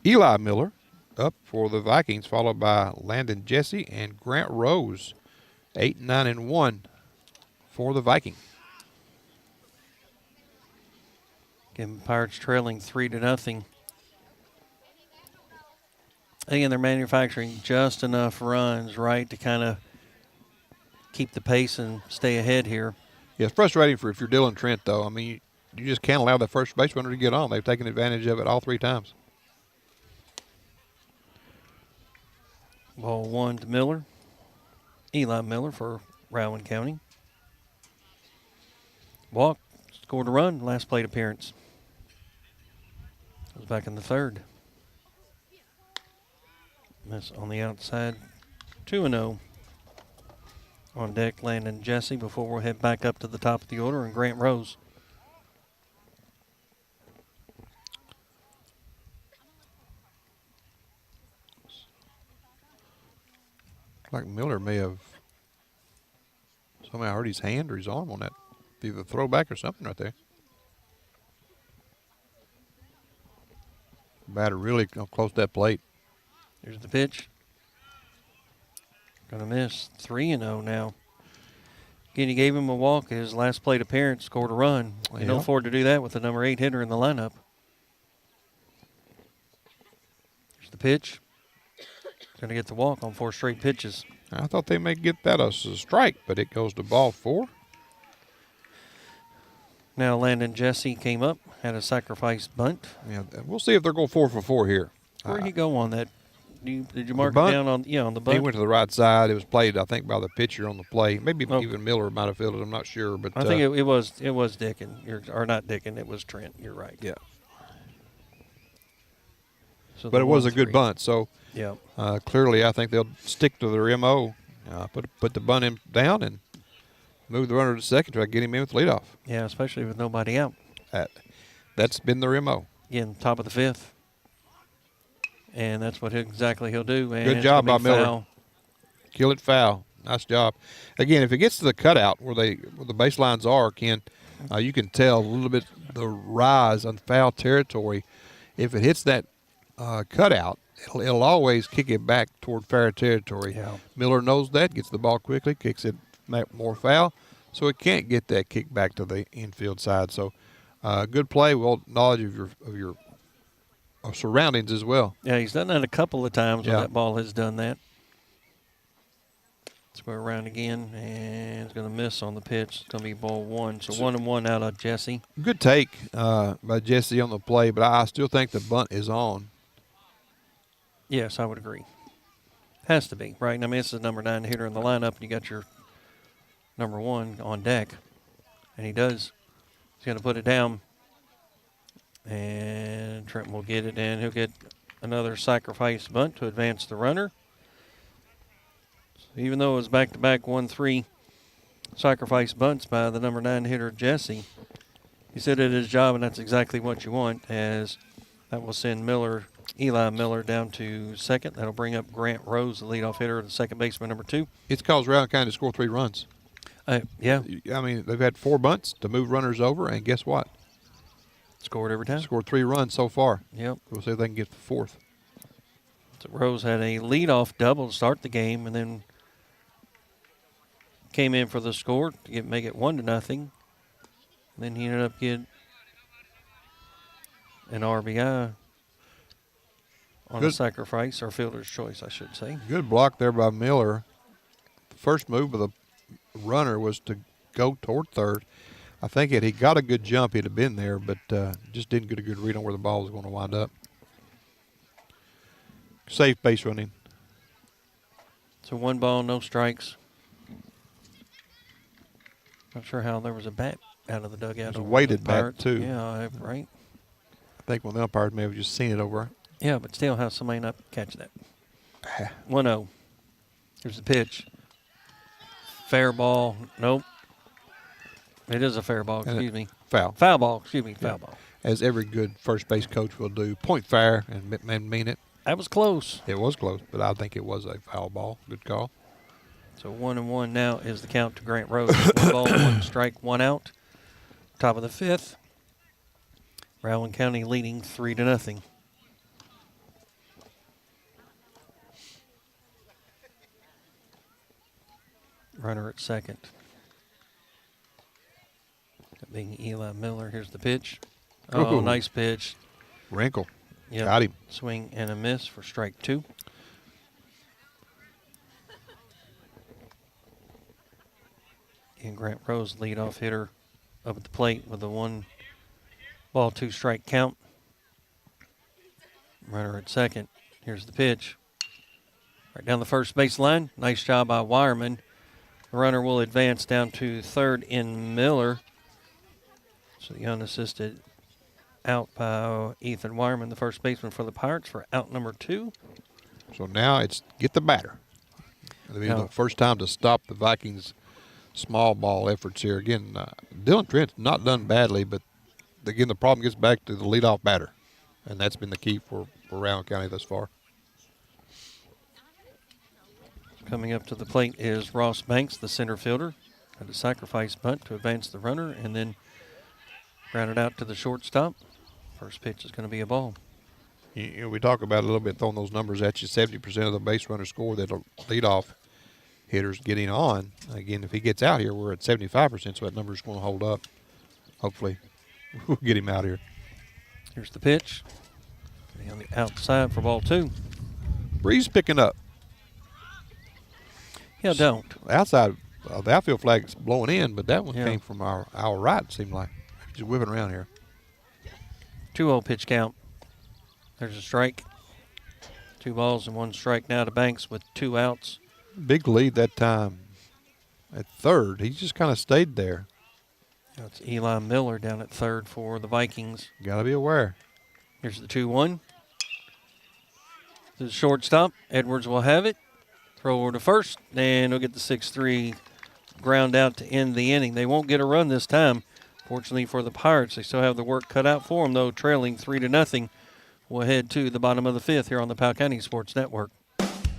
Eli Miller up for the Vikings, followed by Landon Jesse and Grant Rose. 8, 9, and 1 for the Vikings. Again, Pirates trailing 3-0. Again, they're manufacturing just enough runs, right, to kind of keep the pace and stay ahead here. Yeah, it's frustrating for if you're Dylan Trent, though. I mean, you just can't allow the first base runner to get on. They've taken advantage of it all 3 times. Ball 1 to Miller. Eli Miller for Rowan County. Walk, scored a run, last plate appearance. Was back in the 3rd. Miss on the outside, 2-0. On deck, Landon Jesse before we'll head back up to the top of the order and Grant Rose. Like Miller may have somehow hurt his hand or his arm on that, either throwback or something right there. Batter really close to that plate. Here's the pitch. Gonna miss. 3-0 now. Again, he gave him a walk his last plate appearance, scored a run. You don't afford to do that with the number 8 hitter in the lineup. Here's the pitch. Gonna get the walk on 4 straight pitches. I thought they may get that as a strike, but it goes to ball 4. Now Landon Jesse came up, had a sacrifice bunt. Yeah, we'll see if they're going 4 for 4 here. Where'd he go on that? Did you mark it bunt? down on on the bunt? He went to the right side. It was played, I think, by the pitcher on the play. Maybe even Miller might have fielded. I'm not sure, but I think it was Dickin, or not Dickin. It was Trent. You're right. Yeah. So but it was a good bunt. So yeah, clearly, I think they'll stick to their MO. Put the bunt in down and move the runner to second, try to get him in with leadoff. Yeah, especially with nobody out. That's been their MO. Again, top of the 5th. And that's what exactly he'll do. And good job by Miller. Foul. Kill it foul. Nice job. Again, if it gets to the cutout where the baselines are, Ken, you can tell a little bit the rise on foul territory. If it hits that cutout, it'll always kick it back toward fair territory. Yeah. Miller knows that, gets the ball quickly, kicks it more foul, so it can't get that kick back to the infield side. So good play, well knowledge of your surroundings as well. Yeah, he's done that a couple of times when that ball has done that. Let's go around again, and it's going to miss on the pitch. It's going to be ball 1. So 1-1 out of Jesse. Good take by Jesse on the play, but I still think the bunt is on. Yes, I would agree. Has to be, right? I mean, this is number 9 hitter in the lineup, and you got your number 1 on deck. And he does. He's going to put it down. And Trent will get it, and he'll get another sacrifice bunt to advance the runner. So even though it was back-to-back 1-3 sacrifice bunts by the number 9 hitter, Jesse, he said it his job, and that's exactly what you want, as that will send Eli Miller down to second. That'll bring up Grant Rose, the leadoff hitter, the second baseman, number 2. It's caused Rowan County to score 3 runs. Yeah. I mean, they've had 4 bunts to move runners over, and guess what? Scored every time. Scored 3 runs so far. Yep. We'll see if they can get the 4th. So Rose had a leadoff double to start the game, and then came in for the score to make it 1-0. Then he ended up getting an RBI on a sacrifice, or fielder's choice, I should say. Good block there by Miller. The first move of the runner was to go toward third. I think he got a good jump, he'd have been there, but just didn't get a good read on where the ball was going to wind up. Safe base running. So 1 ball, no strikes. Not sure how there was a bat out of the dugout. It was a weighted bat, too. Yeah, right. I think one of the umpires may have just seen it over. Yeah, but still, how somebody not catch that? 1-0. Here's the pitch. Fair ball. Nope. It is a fair ball, excuse me. Foul. Foul ball, excuse me, foul ball. As every good first base coach will do. Point fair and mean it. That was close. It was close, but I think it was a foul ball. Good call. So 1-1 now is the count to Grant Rose. 1 ball, 1 strike, 1 out. Top of the 5th. Rowan County leading 3-0. Runner at second. That being Eli Miller. Here's the pitch. Oh, Ooh. nice pitch. Wrinkle. Yep. Got him. Swing and a miss for strike 2. And Grant Rose, leadoff hitter, up at the plate with a 1-ball, 2-strike count. Runner at second. Here's the pitch. Right down the first base line. Nice job by Wireman. The runner will advance down to third in Miller. So the unassisted out by Ethan Wireman, the first baseman for the Pirates, for out number 2. So now it's get the batter. It'll be the first time to stop the Vikings' small ball efforts here. Again, Dylan Trent's not done badly, but again, the problem gets back to the leadoff batter. And that's been the key for Rowan County thus far. Coming up to the plate is Ross Banks, the center fielder. Had a sacrifice bunt to advance the runner and then grounded out to the shortstop. First pitch is going to be a ball. You know, we talk about a little bit throwing those numbers at you. 70% of the base runner score that leadoff hitters getting on. Again, if he gets out here, we're at 75%, so that number's going to hold up. Hopefully, we'll get him out here. Here's the pitch. On the outside for ball 2. Breeze picking up. Yeah, don't. Outside, the outfield flag is blowing in, but that one came from our right, it seemed like. Just whipping around here. 2-0 pitch count. There's a strike. 2 balls and 1 strike now to Banks with 2 outs. Big lead that time at third. He just kind of stayed there. That's Eli Miller down at third for the Vikings. Got to be aware. Here's the 2-1. To the shortstop. Edwards will have it. Throw over to first, and he'll get the 6-3 ground out to end the inning. They won't get a run this time. Fortunately for the Pirates, they still have the work cut out for them, though, trailing 3-0. We'll head to the bottom of the 5th here on the Powell County Sports Network.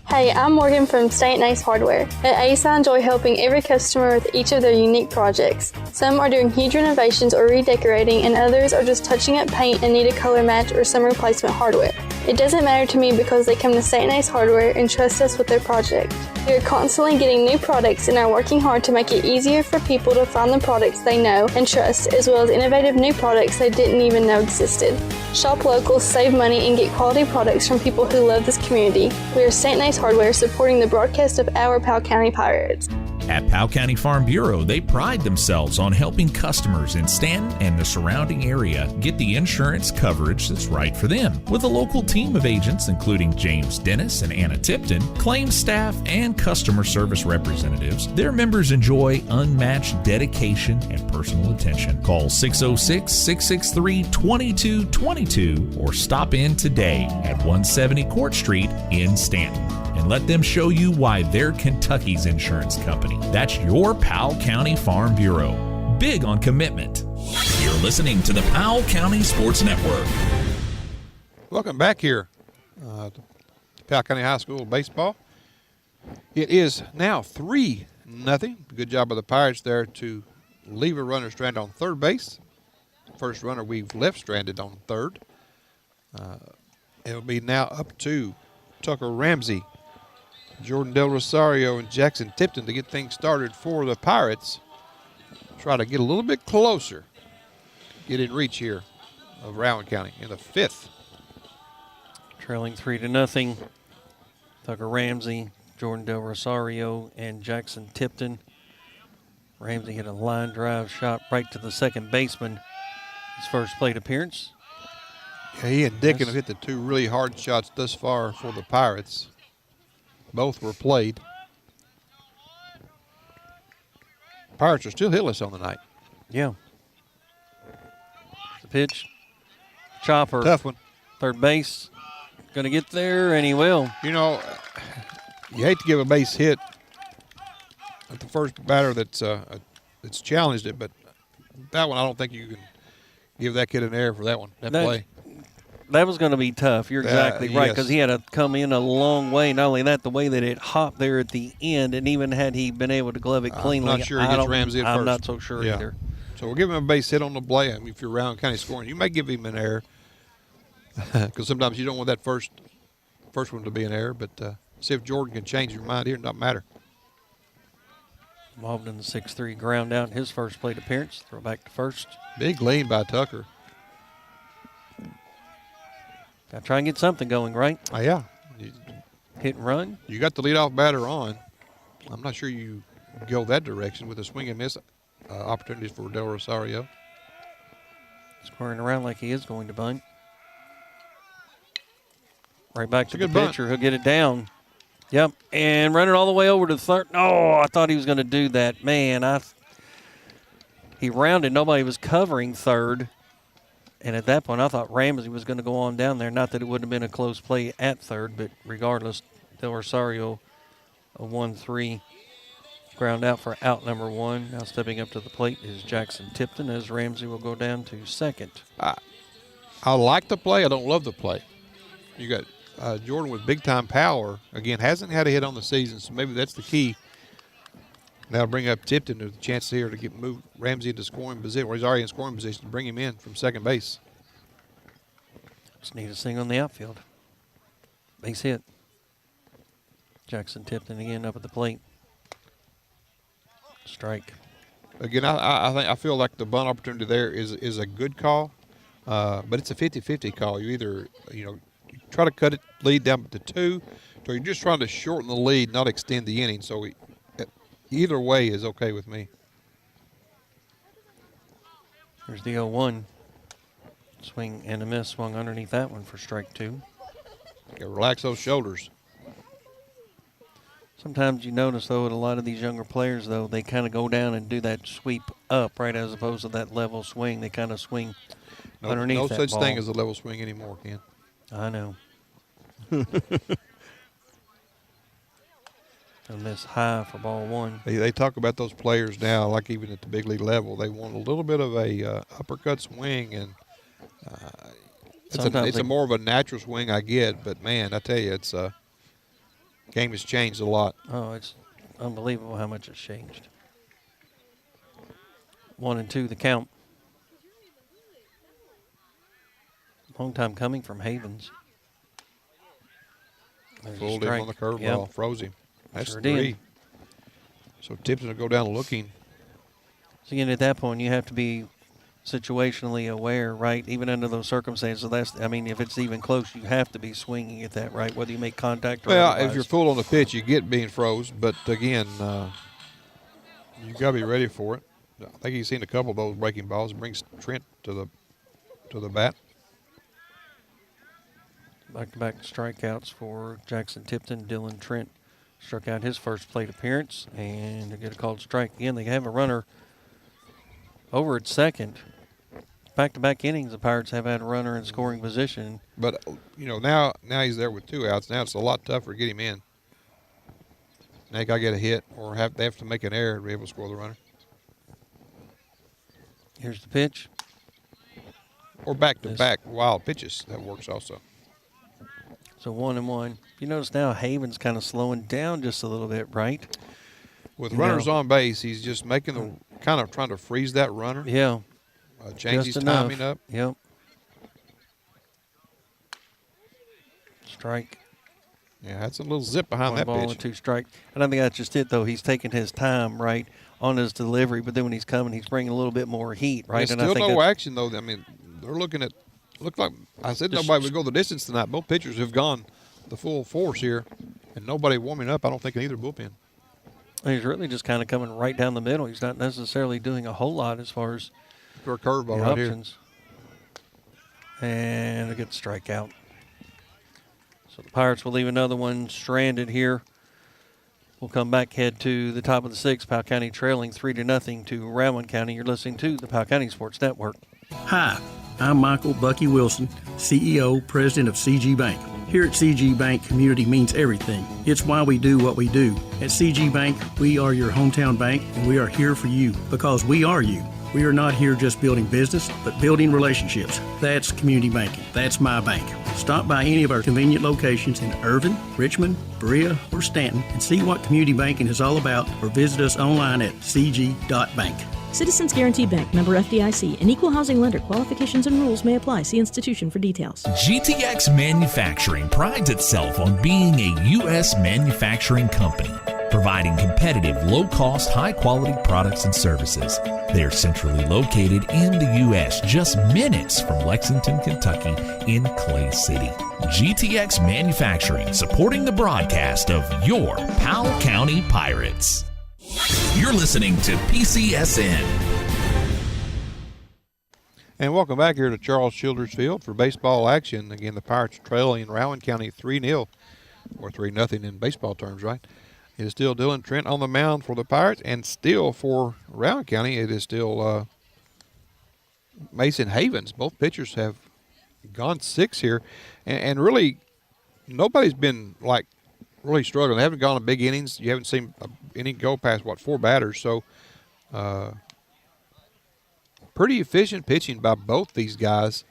Hey, I'm Morgan from St. Ace Hardware. At Ace, I enjoy helping every customer with each of their unique projects. Some are doing huge renovations or redecorating, and others are just touching up paint and need a color match or some replacement hardware. It doesn't matter to me because they come to St. Ace Hardware and trust us with their project. We are constantly getting new products and are working hard to make it easier for people to find the products they know and trust, as well as innovative new products they didn't even know existed. Shop local, save money, and get quality products from people who love this community. We are St. Ace Hardware, supporting the broadcast of our Powell County Pirates. At Powell County Farm Bureau, they pride themselves on helping customers in Stanton and the surrounding area get the insurance coverage that's right for them. With a local team of agents, including James Dennis and Anna Tipton, claims staff, and customer service representatives, their members enjoy unmatched dedication and personal attention. Call 606-663-2222 or stop in today at 170 Court Street in Stanton and let them show you why they're Kentucky's insurance company. That's your Powell County Farm Bureau. Big on commitment. You're listening to the Powell County Sports Network. Welcome back here to Powell County High School baseball. It is now 3-0. Good job by the Pirates there to leave a runner stranded on third base. First runner we've left stranded on third. It'll be now up to Tucker Ramsey, Jordan Del Rosario, and Jackson Tipton to get things started for the Pirates. Try to get a little bit closer, get in reach here of Rowan County in the 5th. Trailing 3-0. Tucker Ramsey, Jordan Del Rosario, and Jackson Tipton. Ramsey hit a line drive shot right to the second baseman. His first plate appearance. Yeah, he and Dickon have hit the 2 really hard shots thus far for the Pirates. Both were played. Pirates are still hitless on the night. Yeah. The pitch. Chopper. Tough one. Third base. Going to get there, and he will. You know, you hate to give a base hit at the first batter that's challenged it, but that one I don't think you can give that kid an error for that one, that play. That was going to be tough. You're exactly right, because he had to come in a long way. Not only that, the way that it hopped there at the end, and even had he been able to glove it cleanly, I'm not sure he gets Ramsey at first. I'm not so sure either. So we'll give him a base hit on the play. I mean, if you're Rowan County scoring, you may give him an error because sometimes you don't want that first one to be an error. But see if Jordan can change your mind here. It doesn't matter. Involved in the 6-3 ground out in his first plate appearance. Throw back to first. Big lean by Tucker. Got to try and get something going, right? Oh, yeah. Hit and run. You got the leadoff batter on. I'm not sure you go that direction with a swing and miss opportunities for Del Rosario. Squaring around like he is going to bunt. Right back to the good pitcher. He'll get it down. Yep, and running all the way over to the third. Oh, I thought he was going to do that. Man, he rounded. Nobody was covering third. And at that point, I thought Ramsey was going to go on down there. Not that it wouldn't have been a close play at third, but regardless, Del Rosario, a 1-3 ground out for out number 1. Now stepping up to the plate is Jackson Tipton as Ramsey will go down to second. I like the play. I don't love the play. You got Jordan with big-time power. Again, hasn't had a hit on the season, so maybe that's the key. That'll bring up Tipton with a chance here to move Ramsey into scoring position, or he's already in scoring position, to bring him in from second base. Just need a single in the outfield. Base hit. Jackson Tipton again up at the plate. Strike. Again, I feel like the bunt opportunity there is a good call, but it's a 50-50 call. You either you try to cut it lead down to 2, or you're just trying to shorten the lead, not extend the inning. So either way is okay with me. Here's the 0-1. Swing and a miss. Swung underneath that one for strike 2. Relax those shoulders. Sometimes you notice, though, with a lot of these younger players, though, they kind of go down and do that sweep up, right, as opposed to that level swing. They kind of swing underneath that ball. No such thing as a level swing anymore, Ken. I know. A miss high for ball 1. They talk about those players now, like even at the big league level, they want a little bit of a uppercut swing, and it's a more of a natural swing, I get. But man, I tell you, it's game has changed a lot. Oh, it's unbelievable how much it's changed. 1-2 the count. Long time coming from Havens. Fooled him on the curveball, froze him. That's sure 3. did. So Tipton will go down looking. So again, at that point, you have to be situationally aware, right? Even under those circumstances, if it's even close, you have to be swinging at that, right? Whether you make contact or otherwise. If you're full on the pitch, you get being froze. But again, you got to be ready for it. I think he's seen a couple of those breaking balls. It brings Trent to the bat. Back-to-back strikeouts for Jackson Tipton. Dylan Trent struck out his first plate appearance, and they get a called strike again. They have a runner over at second. Back-to-back innings, the Pirates have had a runner in scoring position. But now he's there with 2 outs. Now it's a lot tougher to get him in. Now you got to get a hit, or they have to make an error to be able to score the runner. Here's the pitch. Or back-to-back wild pitches. That works also. So 1-1. You notice now Havens kind of slowing down just a little bit, right? With runners on base, he's just making kind of trying to freeze that runner. Yeah. Change his timing up. Yep. Strike. Yeah, that's a little zip behind that pitch. 1 ball and 2 strike. I don't think that's just it, though. He's taking his time, right, on his delivery, but then when he's coming, he's bringing a little bit more heat, right? There's still no action, though. I mean, they're looking at – looked like I said nobody would go the distance tonight. Both pitchers have gone the full force here, and nobody warming up, I don't think, in either bullpen. He's really just kind of coming right down the middle. He's not necessarily doing a whole lot as far as for a curveball right options. Here. And a good strikeout. So the Pirates will leave another one stranded here. We'll come back, head to the top of the 6th. Powell County trailing 3-0 to Rowan County. You're listening to the Powell County Sports Network. Hi, I'm Michael Bucky Wilson, CEO, President of CG Bank. Here at CG Bank, community means everything. It's why we do what we do. At CG Bank, we are your hometown bank, and we are here for you because we are you. We are not here just building business, but building relationships. That's community banking. That's my bank. Stop by any of our convenient locations in Irvin, Richmond, Berea, or Stanton and see what community banking is all about, or visit us online at cg.bank. Citizens Guarantee Bank, member FDIC, an equal housing lender. Qualifications and rules may apply. See institution for details. GTX Manufacturing prides itself on being a U.S. manufacturing company. providing competitive, low-cost, high-quality products and services. They are centrally located in the U.S., just minutes from Lexington, Kentucky, in Clay City. GTX Manufacturing, supporting the broadcast of your Powell County Pirates. You're listening to PCSN. And welcome back here to Charles Childers Field for baseball action. Again, the Pirates trailing in Rowan County 3-0, or 3-0 in baseball terms, right? It is still Dylan Trent on the mound for the Pirates, and still for Rowan County, it is still Mason Havens. Both pitchers have gone 6 here, and really nobody's been like really struggling. They haven't gone to big innings. You haven't seen any go past 4 batters. So pretty efficient pitching by both these guys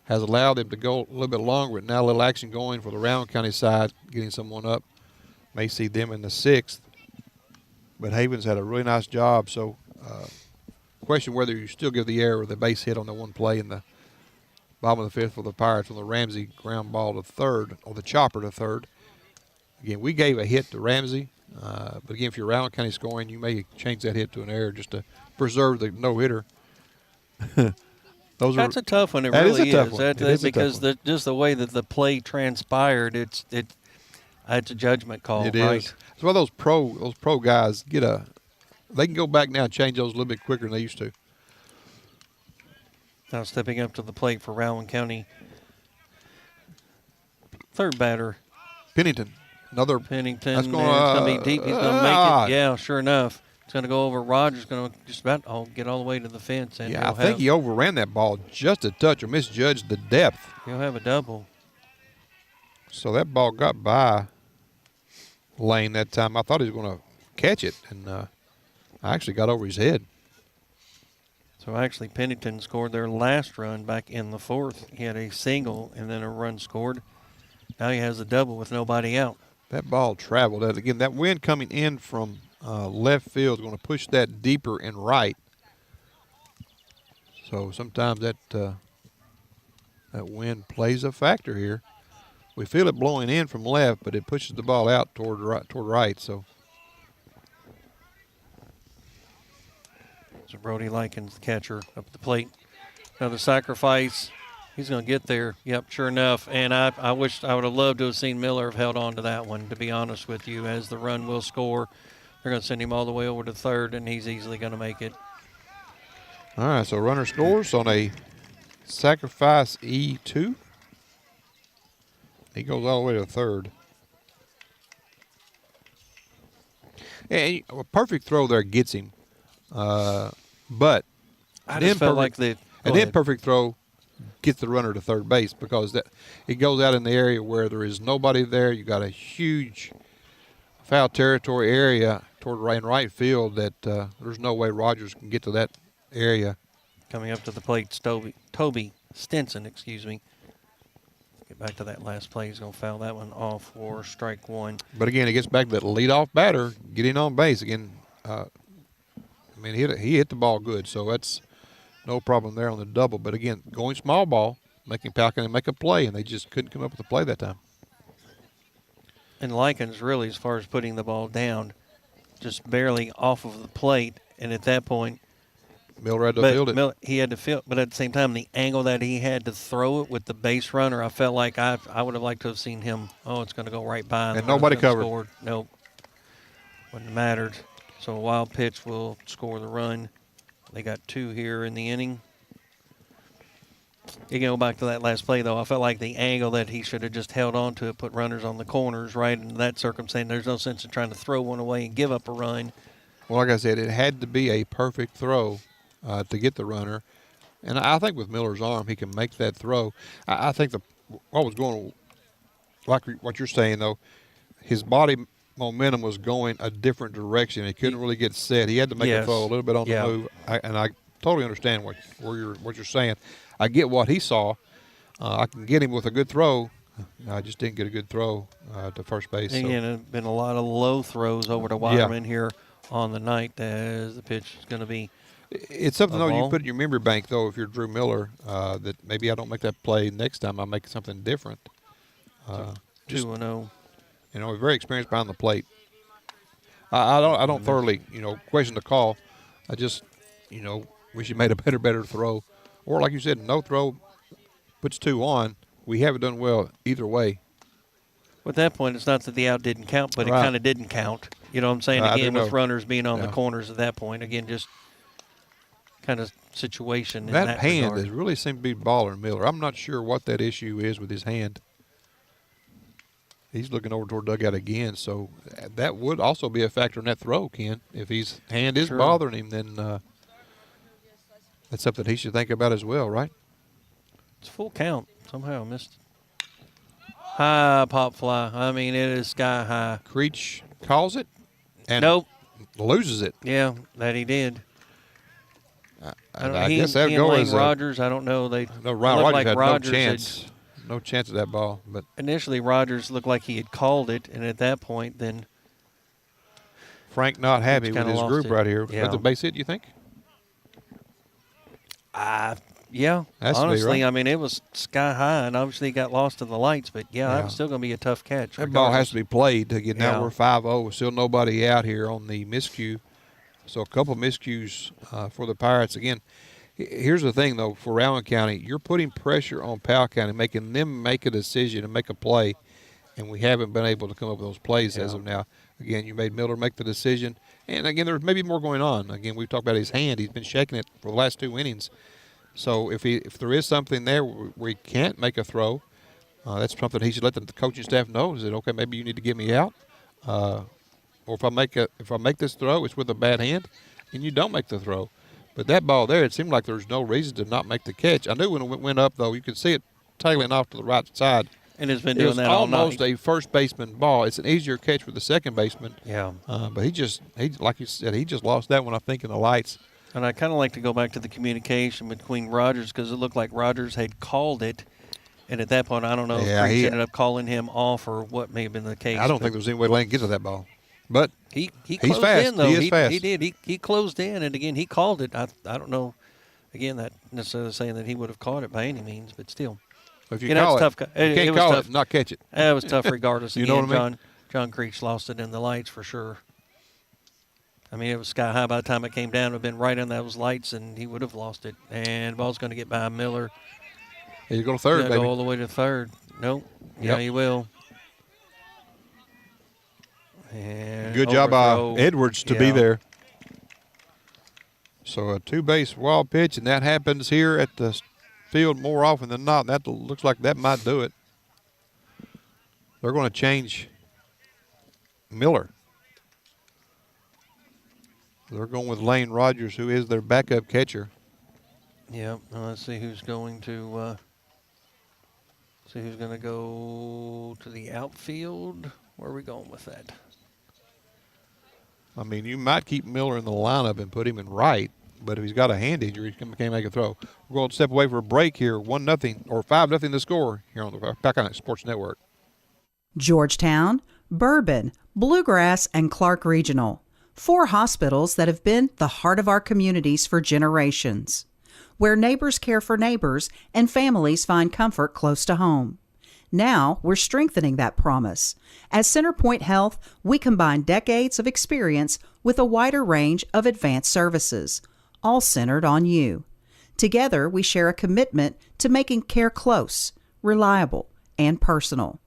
has allowed them to go a little bit longer. Now a little action going for the Rowan County side, getting someone up. May see them in the 6th. But Havens had a really nice job. So question whether you still give the error or the base hit on the one play in the bottom of the 5th for the Pirates on the Ramsey ground ball to third, or the chopper to third. Again, we gave a hit to Ramsey. But again, if you're Rowan County scoring, you may change that hit to an error just to preserve the no-hitter. That's a tough one. It really is. Because just the way that the play transpired, it's a judgment call. It right? is. It's why those pro guys they can go back now and change those a little bit quicker than they used to. Now stepping up to the plate for Rowan County. Third batter. Pennington. Pennington. That's going to be deep. He's going to make it. Yeah, sure enough. It's going to go over. Rogers going to just about get all the way to the fence. And I think he overran that ball just a touch or misjudged the depth. He'll have a double. So that ball got by Lane that time. I thought he was going to catch it, and I actually got over his head. So actually Pennington scored their last run back in the 4th. He had a single and then a run scored. Now he has a double with nobody out. That ball traveled. Again, that wind coming in from left field is going to push that deeper and right. So sometimes that wind plays a factor here. We feel it blowing in from left, but it pushes the ball out toward right. So Brody Likens, the catcher, up at the plate. Another sacrifice. He's going to get there. Yep, sure enough. And I wish I would have loved to have seen Miller have held on to that one, to be honest with you, as the run will score. They're going to send him all the way over to third, and he's easily going to make it. All right, so runner scores on a sacrifice E2. He goes all the way to third. And a perfect throw there gets him. But I just felt like perfect throw gets the runner to third base because it goes out in the area where there is nobody there. You got a huge foul territory area toward right field that there's no way Rogers can get to that area. Coming up to the plate, Toby Stinson, Get back to that last play. He's going to foul that one off for strike 1. But again, it gets back to that leadoff batter getting on base again. He hit the ball good, so that's no problem there on the double. But again, going small ball, making Powell County make a play, and they just couldn't come up with a play that time. And Likens really, as far as putting the ball down, just barely off of the plate. And at that point, Miller had to field it. He had to field, but at the same time, the angle that he had to throw it with the base runner, I felt like I would have liked to have seen him. Oh, it's going to go right by. And nobody covered. Scored. Nope. Wouldn't have mattered. So a wild pitch will score the run. They got 2 here in the inning. You go back to that last play, though. I felt like the angle that he should have just held on to it, put runners on the corners, right? In that circumstance, there's no sense in trying to throw one away and give up a run. Well, like I said, it had to be a perfect throw to get the runner. And I think with Miller's arm, he can make that throw. I think what was going, like what you're saying, though, his body momentum was going a different direction. He couldn't really get set. He had to make a throw a little bit on the move. I totally understand what you're saying. I get what he saw. I can get him with a good throw. I just didn't get a good throw to first base. Again, there have been a lot of low throws over to Waterman here on the night as the pitch is going to be. It's something, though, you put in your memory bank, though, if you're Drew Miller, that maybe I don't make that play next time. I make something different. 2-0. Very experienced behind the plate. I don't thoroughly, question the call. I just, wish he made a better throw. Or like you said, no throw, puts 2 on. We haven't done well either way. At that point, it's not that the out didn't count, but Right. it kind of didn't count. You know what I'm saying? I Again, do with know. runners being on the Yeah. corners at that point. Again, just kind of situation in That that hand regard. has really seemed to be bothering Miller. I'm not sure what that issue is with his hand. He's looking over toward dugout again, so that would also be a factor in that throw, Ken. If his hand is Sure. bothering him, then that's something he should think about as well, right? It's full count. Somehow I missed. High pop fly. I mean, it is sky high. Creech calls it and Nope. loses it. Yeah, that he did. I he guess that and go Lane as Rogers, I don't know. They no, it Ryan looked Rogers like had Rogers no chance. No chance of that ball. But initially, Rogers looked like he had called it, and at that point, then Frank not happy with kinda his lost group it. right here. Yeah. That's a base hit, you think? yeah, Has to be, honestly, right? I mean, it was sky high, and obviously got lost in the lights. But yeah, that was still going to be a tough catch. That ball has to be played to get. Now Yeah. we're 5-0. Still nobody out here on the miscue. So a couple miscues for the Pirates. Again, here's the thing, though, for Rowan County, you're putting pressure on Powell County, making them make a decision and make a play, and we haven't been able to come up with those plays as of now. Again, you made Miller make the decision. And, again, there's maybe more going on. Again, we've talked about his hand. He's been shaking it for the last 2 innings. So if there is something there where he can't make a throw, that's something he should let the coaching staff know. Is that, okay, maybe you need to get me out? Or if I make this throw, it's with a bad hand, and you don't make the throw. But that ball there, it seemed like there's no reason to not make the catch. I knew when it went up, though, you could see it tailing off to the right side. And it's been doing that all night. It was almost a first baseman ball. It's an easier catch for the second baseman. Yeah. But he like you said, he just lost that one, I think, in the lights. And I kind of like to go back to the communication between Rogers, because it looked like Rogers had called it. And at that point, I don't know if Creech ended up calling him off or what may have been the case. I don't think there was any way Lane get to that ball. But He he's closed fast. in, though. He is fast. He did. He closed in, and again, he called it. I don't know, again, that necessarily saying that he would have caught it by any means, but still. If you know, call it's it, tough. you can't was call tough. it, not catch it. It was tough regardless. You Again, know what I mean? John Creech lost it in the lights for sure. I mean, it was sky high by the time it came down. It would have been right on those lights, and he would have lost it. And the ball's going to get by Miller. He's going to third, He'll baby. go all the way to third. Nope. Yeah, Yep. he will. And Good job by overthrow. Edwards to be Yeah. there. So a 2-base wild pitch, and that happens here at the field more often than not. That looks like that might do it. They're going to change Miller. They're going with Lane Rogers, who is their backup catcher. Yep. Now let's see who's going to go to the outfield. Where are we going with that? I mean, you might keep Miller in the lineup and put him in right, but if he's got a hand injury, he can't make a throw. We're going to step away for a break here. 1-0 or 5-0 to score here on the Powell Sports Network. Georgetown, Bourbon, Bluegrass, and Clark Regional. 4 hospitals that have been the heart of our communities for generations, where neighbors care for neighbors and families find comfort close to home. Now we're strengthening that promise. As CenterPoint Health, we combine decades of experience with a wider range of advanced services, all centered on you. Together, we share a commitment to making care close, reliable, and personal.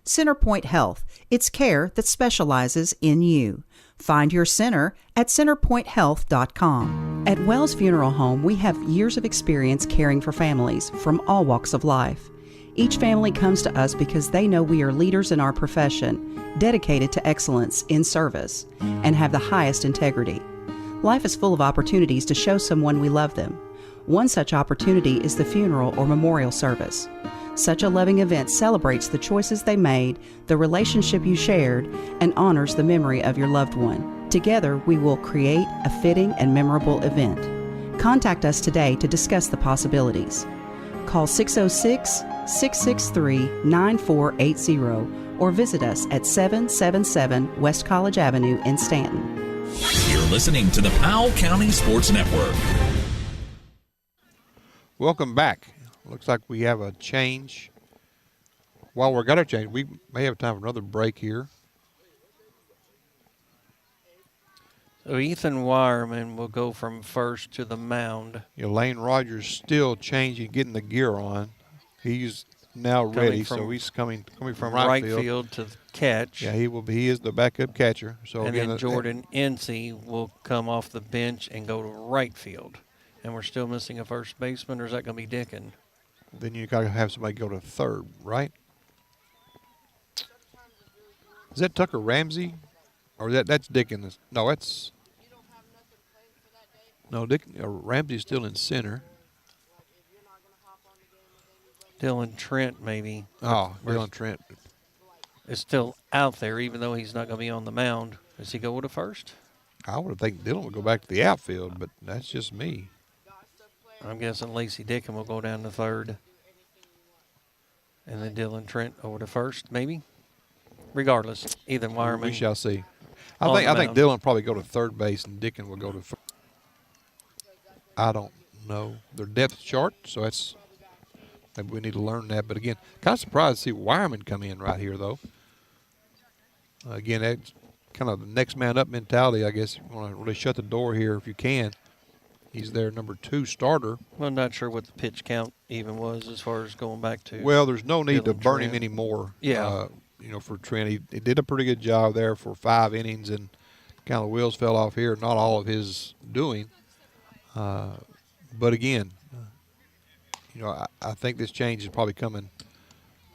CenterPoint Health, it's care that specializes in you. Find your center at centerpointhealth.com. At Wells Funeral Home, we have years of experience caring for families from all walks of life. Each family comes to us because they know we are leaders in our profession, dedicated to excellence in service, and have the highest integrity. Life is full of opportunities to show someone we love them. One such opportunity is the funeral or memorial service. Such a loving event celebrates the choices they made, the relationship you shared, and honors the memory of your loved one. Together, we will create a fitting and memorable event. Contact us today to discuss the possibilities. Call 606-663-9480 or visit us at 777 West College Avenue in Stanton. You're listening to the Powell County Sports Network. Welcome back. Looks like we have a change. While we're got our change, we may have time for another break here. So Ethan Wireman will go from first to the mound. Lane Rogers still changing, getting the gear on. He's now ready, so he's coming from right field to the catch. Yeah, he is the backup catcher. So and again, then Jordan Incy will come off the bench and go to right field. And we're still missing a first baseman, or is that going to be Dickin? Then you got to have somebody go to third, right? Is that Tucker Ramsey? Or that's Dickin? No, that's... No, Ramsey's still in center. Dylan Trent, maybe. Oh, Dylan Trent is still out there, even though he's not going to be on the mound. Does he go to first? I would think Dylan would go back to the outfield, but that's just me. I'm guessing Lacey Dickin will go down to third. And then Dylan Trent over to first, maybe. Regardless, Ethan Wireman. We shall see. I think Dylan probably go to third base and Dickin will go to first. I don't know their depth chart, so that's maybe we need to learn that. But again, kind of surprised to see Wireman come in right here, though. Again, that's kind of the next man up mentality, I guess. You want to really shut the door here if you can. He's their number 2 starter. Well, not sure what the pitch count even was as far as going back to. Well, there's no need to burn Trent him anymore. Yeah. For Trent, he did a pretty good job there for 5 innings, and kind of the wheels fell off here. Not all of his doing. But again, I think this change is probably coming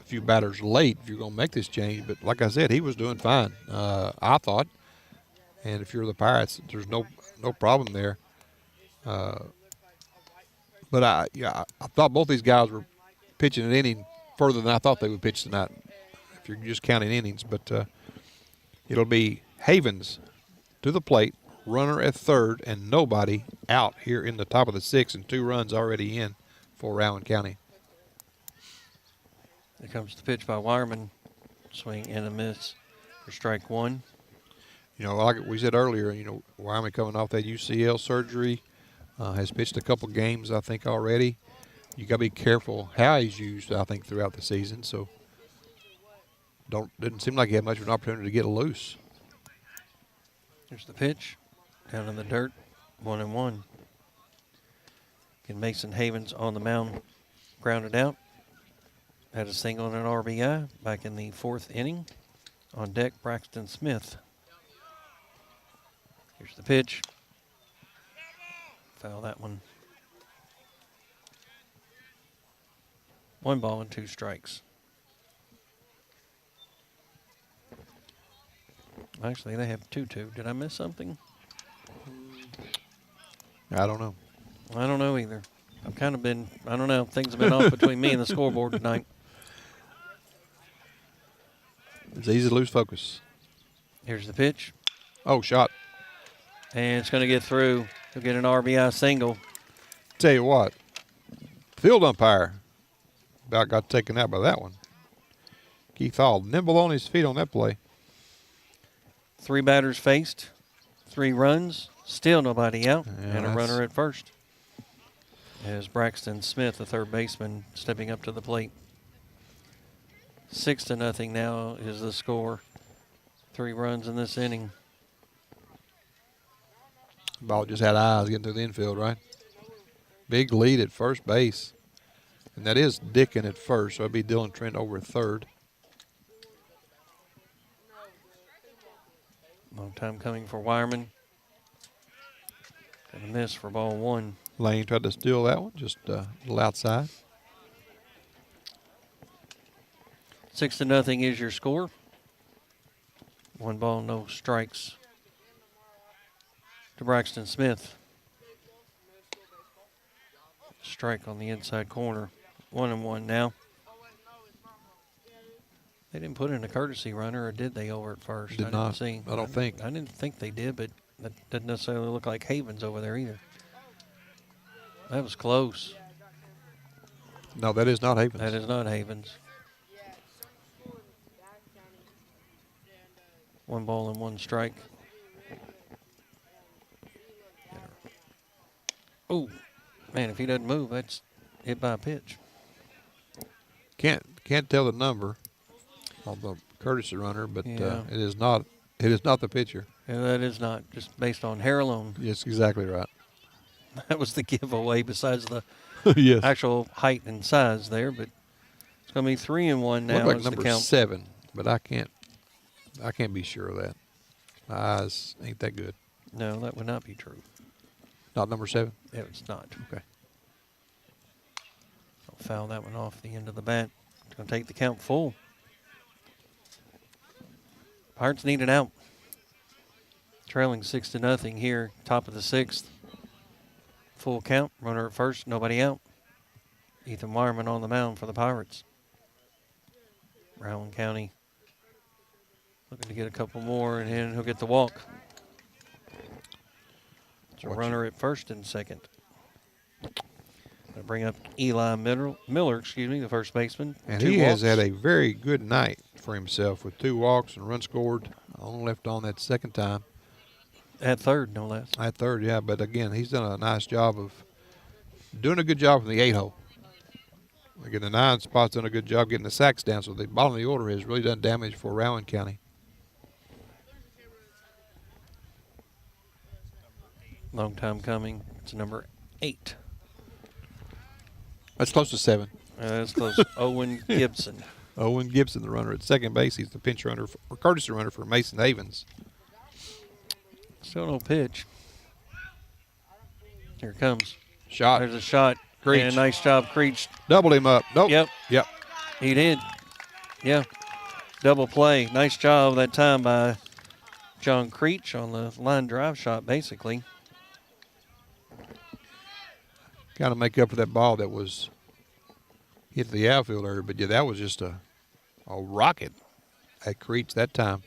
a few batters late if you're going to make this change. But like I said, he was doing fine, I thought. And if you're the Pirates, there's no problem there. But I thought both these guys were pitching an inning further than I thought they would pitch tonight, if you're just counting innings. But it'll be Havens to the plate, runner at third, and nobody out here in the top of the 6th, and 2 runs already in for Rowan County. Here comes the pitch by Wireman. Swing and a miss for strike 1. Like we said earlier, Wireman coming off that UCL surgery, has pitched a couple games, I think, already. You got to be careful how he's used, I think, throughout the season. So didn't seem like he had much of an opportunity to get loose. Here's the pitch. Down in the dirt, 1-1. Get Mason Havens on the mound, grounded out. Had a single and an RBI back in the 4th inning. On deck, Braxton Smith. Here's the pitch. Foul that one. 1 ball and 2 strikes. Actually, they have 2-2. Did I miss something? I don't know. I don't know either. I've kind of been, I don't know, things have been off between me and the scoreboard tonight. It's easy to lose focus. Here's the pitch. Oh, shot. And it's going to get through. He'll get an RBI single. Tell you what, field umpire about got taken out by that one. Keith Hall, nimble on his feet on that play. 3 batters faced, 3 runs, still nobody out, Yeah, and a runner at first. As Braxton Smith, the third baseman, stepping up to the plate. 6-0 now is the score. 3 runs in this inning. Ball just had eyes getting through the infield, right? Big lead at first base. And that is Dickin at first, so it'd be Dylan Trent over at third. Long time coming for Wireman. Got a miss for ball 1. Lane tried to steal that one, just a little outside. 6-0 is your score. 1 ball, no strikes to Braxton Smith. Strike on the inside corner. 1-1 now. They didn't put in a courtesy runner, or did they over at first? Did not. See. I don't think. I didn't think they did, but that doesn't necessarily look like Havens over there either. That was close. No, that is not Havens. That is not Havens. 1 ball and 1 strike. Oh, man, if he doesn't move, that's hit by a pitch. Can't tell the number of the courtesy runner, but Yeah. it is not the pitcher. Yeah, that is not just based on hair alone. Yes, exactly right. That was the giveaway besides the Yes. actual height and size there, but it's going to be 3-1 now. Looked like as the number count. 7, but I can't be sure of that. My eyes ain't that good. No, that would not be true. Not number 7? Yeah, it's not. Okay. I'll foul that one off the end of the bat. It's going to take the count full. Pirates need it out. Trailing 6-0 here, top of the 6th. Full count, runner at first, nobody out. Ethan Wireman on the mound for the Pirates. Rowan County looking to get a couple more, and then he'll get the walk. It's a runner at first and second. Going to bring up Eli Miller, the first baseman. And 2 he walks. has had a very good night for himself with 2 walks and a run scored. Only left on that second time. At third, no less. At third, yeah. But again, he's done a nice job of doing a good job from the 8-hole. Again, the 9 spot's done a good job getting the sacks down. So the bottom of the order has really done damage for Rowan County. Long time coming. It's number 8. That's close to 7. That's close. Owen Gibson. Owen Gibson, the runner at second base. He's the pinch runner or courtesy runner for Mason Havens. Still no pitch. Here it comes. Shot. There's a shot. Creech. And nice job, Creech. Doubled him up. Nope. Yep. He did. Yeah. Double play. Nice job that time by John Creech on the line drive shot, basically. Kind of make up for that ball that was hit the outfield area. But, yeah, that was just a rocket at Creech that time.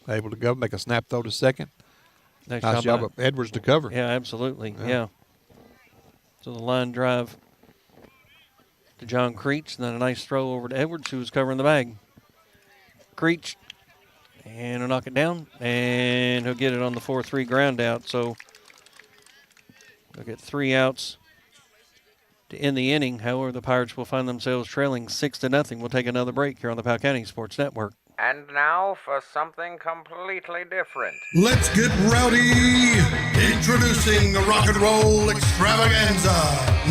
Able to go, make a snap throw to second. Nice job of Edwards to cover. Yeah, absolutely. Yeah. So the line drive to John Creech, and then a nice throw over to Edwards, who was covering the bag. Creech, and he'll knock it down, and he'll get it on the 4-3 ground out. So they'll get 3 outs to end the inning. However, the Pirates will find themselves trailing 6-0. We'll take another break here on the Powell County Sports Network. And now for something completely different. Let's get rowdy! Introducing the Rock and Roll Extravaganza.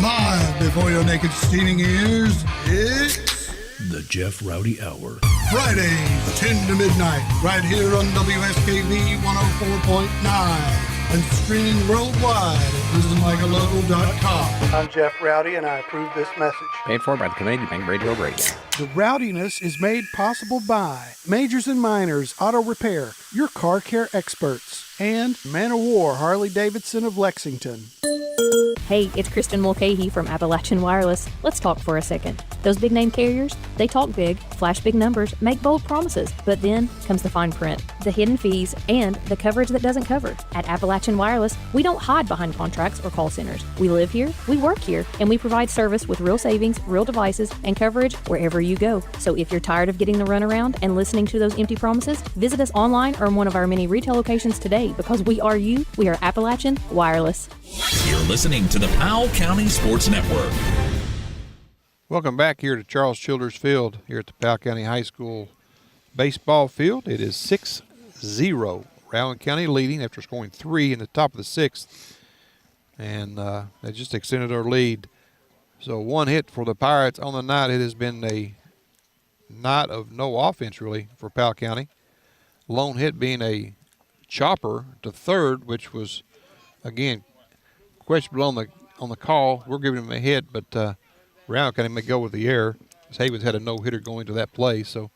Live before your naked steaming ears, it's the Jeff Rowdy Hour. Fridays, 10 to midnight, right here on WSKV 104.9. And streaming worldwide at listenlikealocal.com. I'm Jeff Rowdy, and I approve this message. Paid for by the Canadian Bank Radio Breakdown. The rowdiness is made possible by Majors and Minors Auto Repair, your car care experts, and Man of War Harley-Davidson of Lexington. Hey, it's Kristen Mulcahy from Appalachian Wireless. Let's talk for a second. Those big name carriers, they talk big, flash big numbers, make bold promises, but then comes the fine print, the hidden fees, and the coverage that doesn't cover. At Appalachian Wireless, we don't hide behind contracts or call centers. We live here, we work here, and we provide service with real savings, real devices, and coverage wherever you go. So if you're tired of getting the runaround and listening to those empty promises, visit us online or in one of our many retail locations today, because we are you. We are Appalachian Wireless. You're listening to the Powell County Sports Network. Welcome back here to Charles Childers Field here at the Powell County High School baseball field. It is 6-0. Rowan County leading after scoring 3 in the top of the 6th. And they just extended their lead. So 1 hit for the Pirates on the night. It has been a night of no offense, really, for Powell County. Lone hit being a chopper to third, which was, again, questionable on the call. We're giving him a hit, but Rowan County may go with the error. Havens had a no-hitter going to that play. So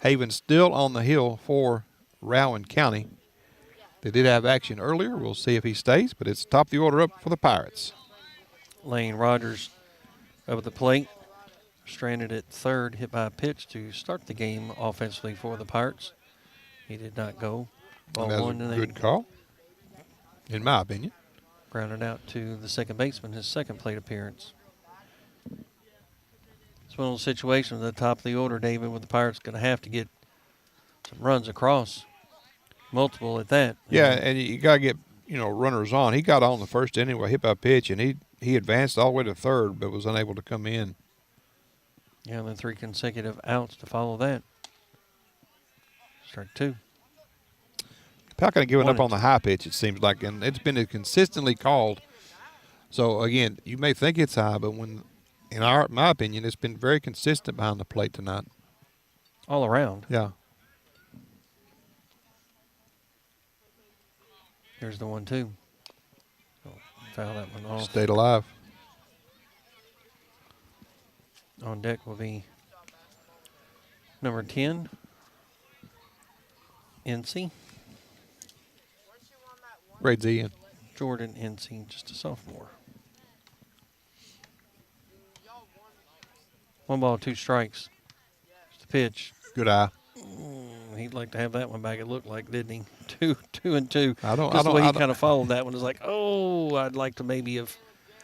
Havens still on the hill for Rowan County. They did have action earlier. We'll see if he stays, but it's top of the order up for the Pirates. Lane Rogers up at the plate, stranded at third, hit by a pitch to start the game offensively for the Pirates. He did not go. Ball That was one, a and good call, in my opinion. Grounded out to the second baseman, his second plate appearance. It's one of those situations at the top of the order, David, where the Pirates going to have to get some runs across, multiple at that. Yeah, and you got to get, runners on. He got on the first anyway, hit by a pitch, and he advanced all the way to third, but was unable to come in. Yeah, and then 3 consecutive outs to follow that. Strike two. Powell kind of giving up on the high pitch, it seems like, and it's been consistently called. So, again, you may think it's high, but in my opinion, it's been very consistent behind the plate tonight. All around. Yeah. Here's the 1-2. Oh, foul that one off. Stayed alive. On deck will be number 10, NC. Grades Ian. Jordan NC, just a sophomore. 1 ball, 2 strikes. Just a pitch. Good eye. He'd like to have that one back, it looked like, didn't he? 2-2. I don't. The way he kind of followed that one is like, oh, I'd like to maybe have.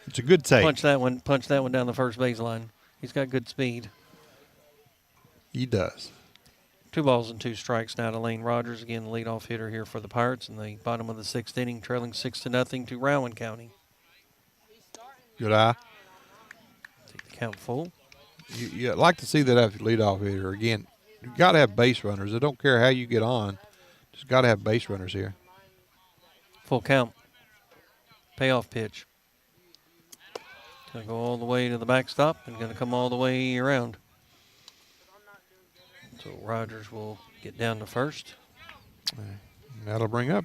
It's a good take. Punch that one down the first baseline. He's got good speed. He does. 2 balls and 2 strikes now to Lane Rogers, again the leadoff hitter here for the Pirates in the bottom of the 6th inning, trailing 6-0 to Rowan County. Good eye. Take the count full. You like to see that as leadoff hitter. Again, you got to have base runners. I don't care how you get on. Just got to have base runners here. Full count. Payoff pitch. Going to go all the way to the backstop and going to come all the way around. So Rogers will get down to first. That'll bring up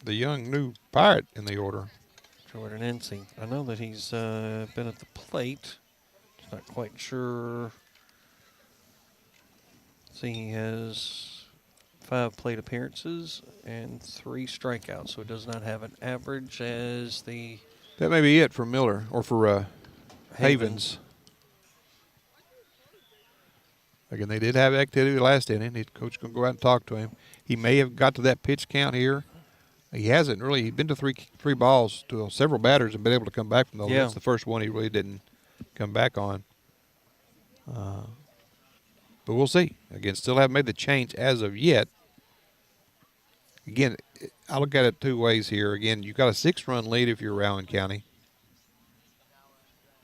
the young new Pirate in the order. Jordan NC. I know that he's been at the plate. Just not quite sure. See, he has 5 plate appearances and 3 strikeouts, so it does not have an average as the... That may be it for Miller or for Havens. Again, they did have activity last inning. The coach going to go out and talk to him. He may have got to that pitch count here. He hasn't really. He's been to three balls to several batters and been able to come back from those. Yeah. That's the first one he really didn't come back on. But we'll see. Again, still haven't made the change as of yet. Again, I look at it 2 ways here. Again, you've got a 6-run lead if you're Rowan County.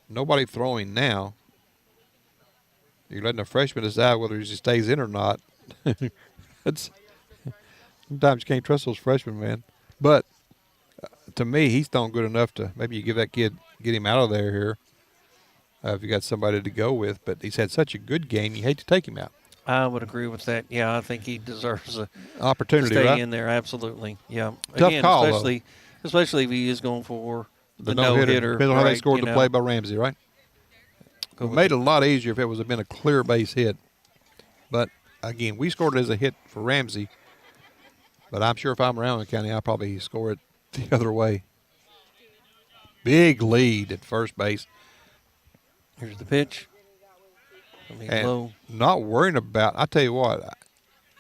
Nobody throwing now. You're letting a freshman decide whether he stays in or not. Sometimes you can't trust those freshmen, man. But to me, he's thrown good enough to maybe you give that kid, get him out of there here if you got somebody to go with. But he's had such a good game, you hate to take him out. I would agree with that. Yeah, I think he deserves a opportunity to stay right? in there. Absolutely. Yeah. Tough Again, call, especially if he is going for the no-hitter. no-hitter. Depends on how they right, scored the play by Ramsey, right? It made it a lot easier if it was been a clear base hit. But, again, we scored it as a hit for Ramsey. But I'm sure if I'm Rowan County, I'll probably score it the other way. Big lead at first base. Here's the pitch. And low. Not worrying about, I tell you what,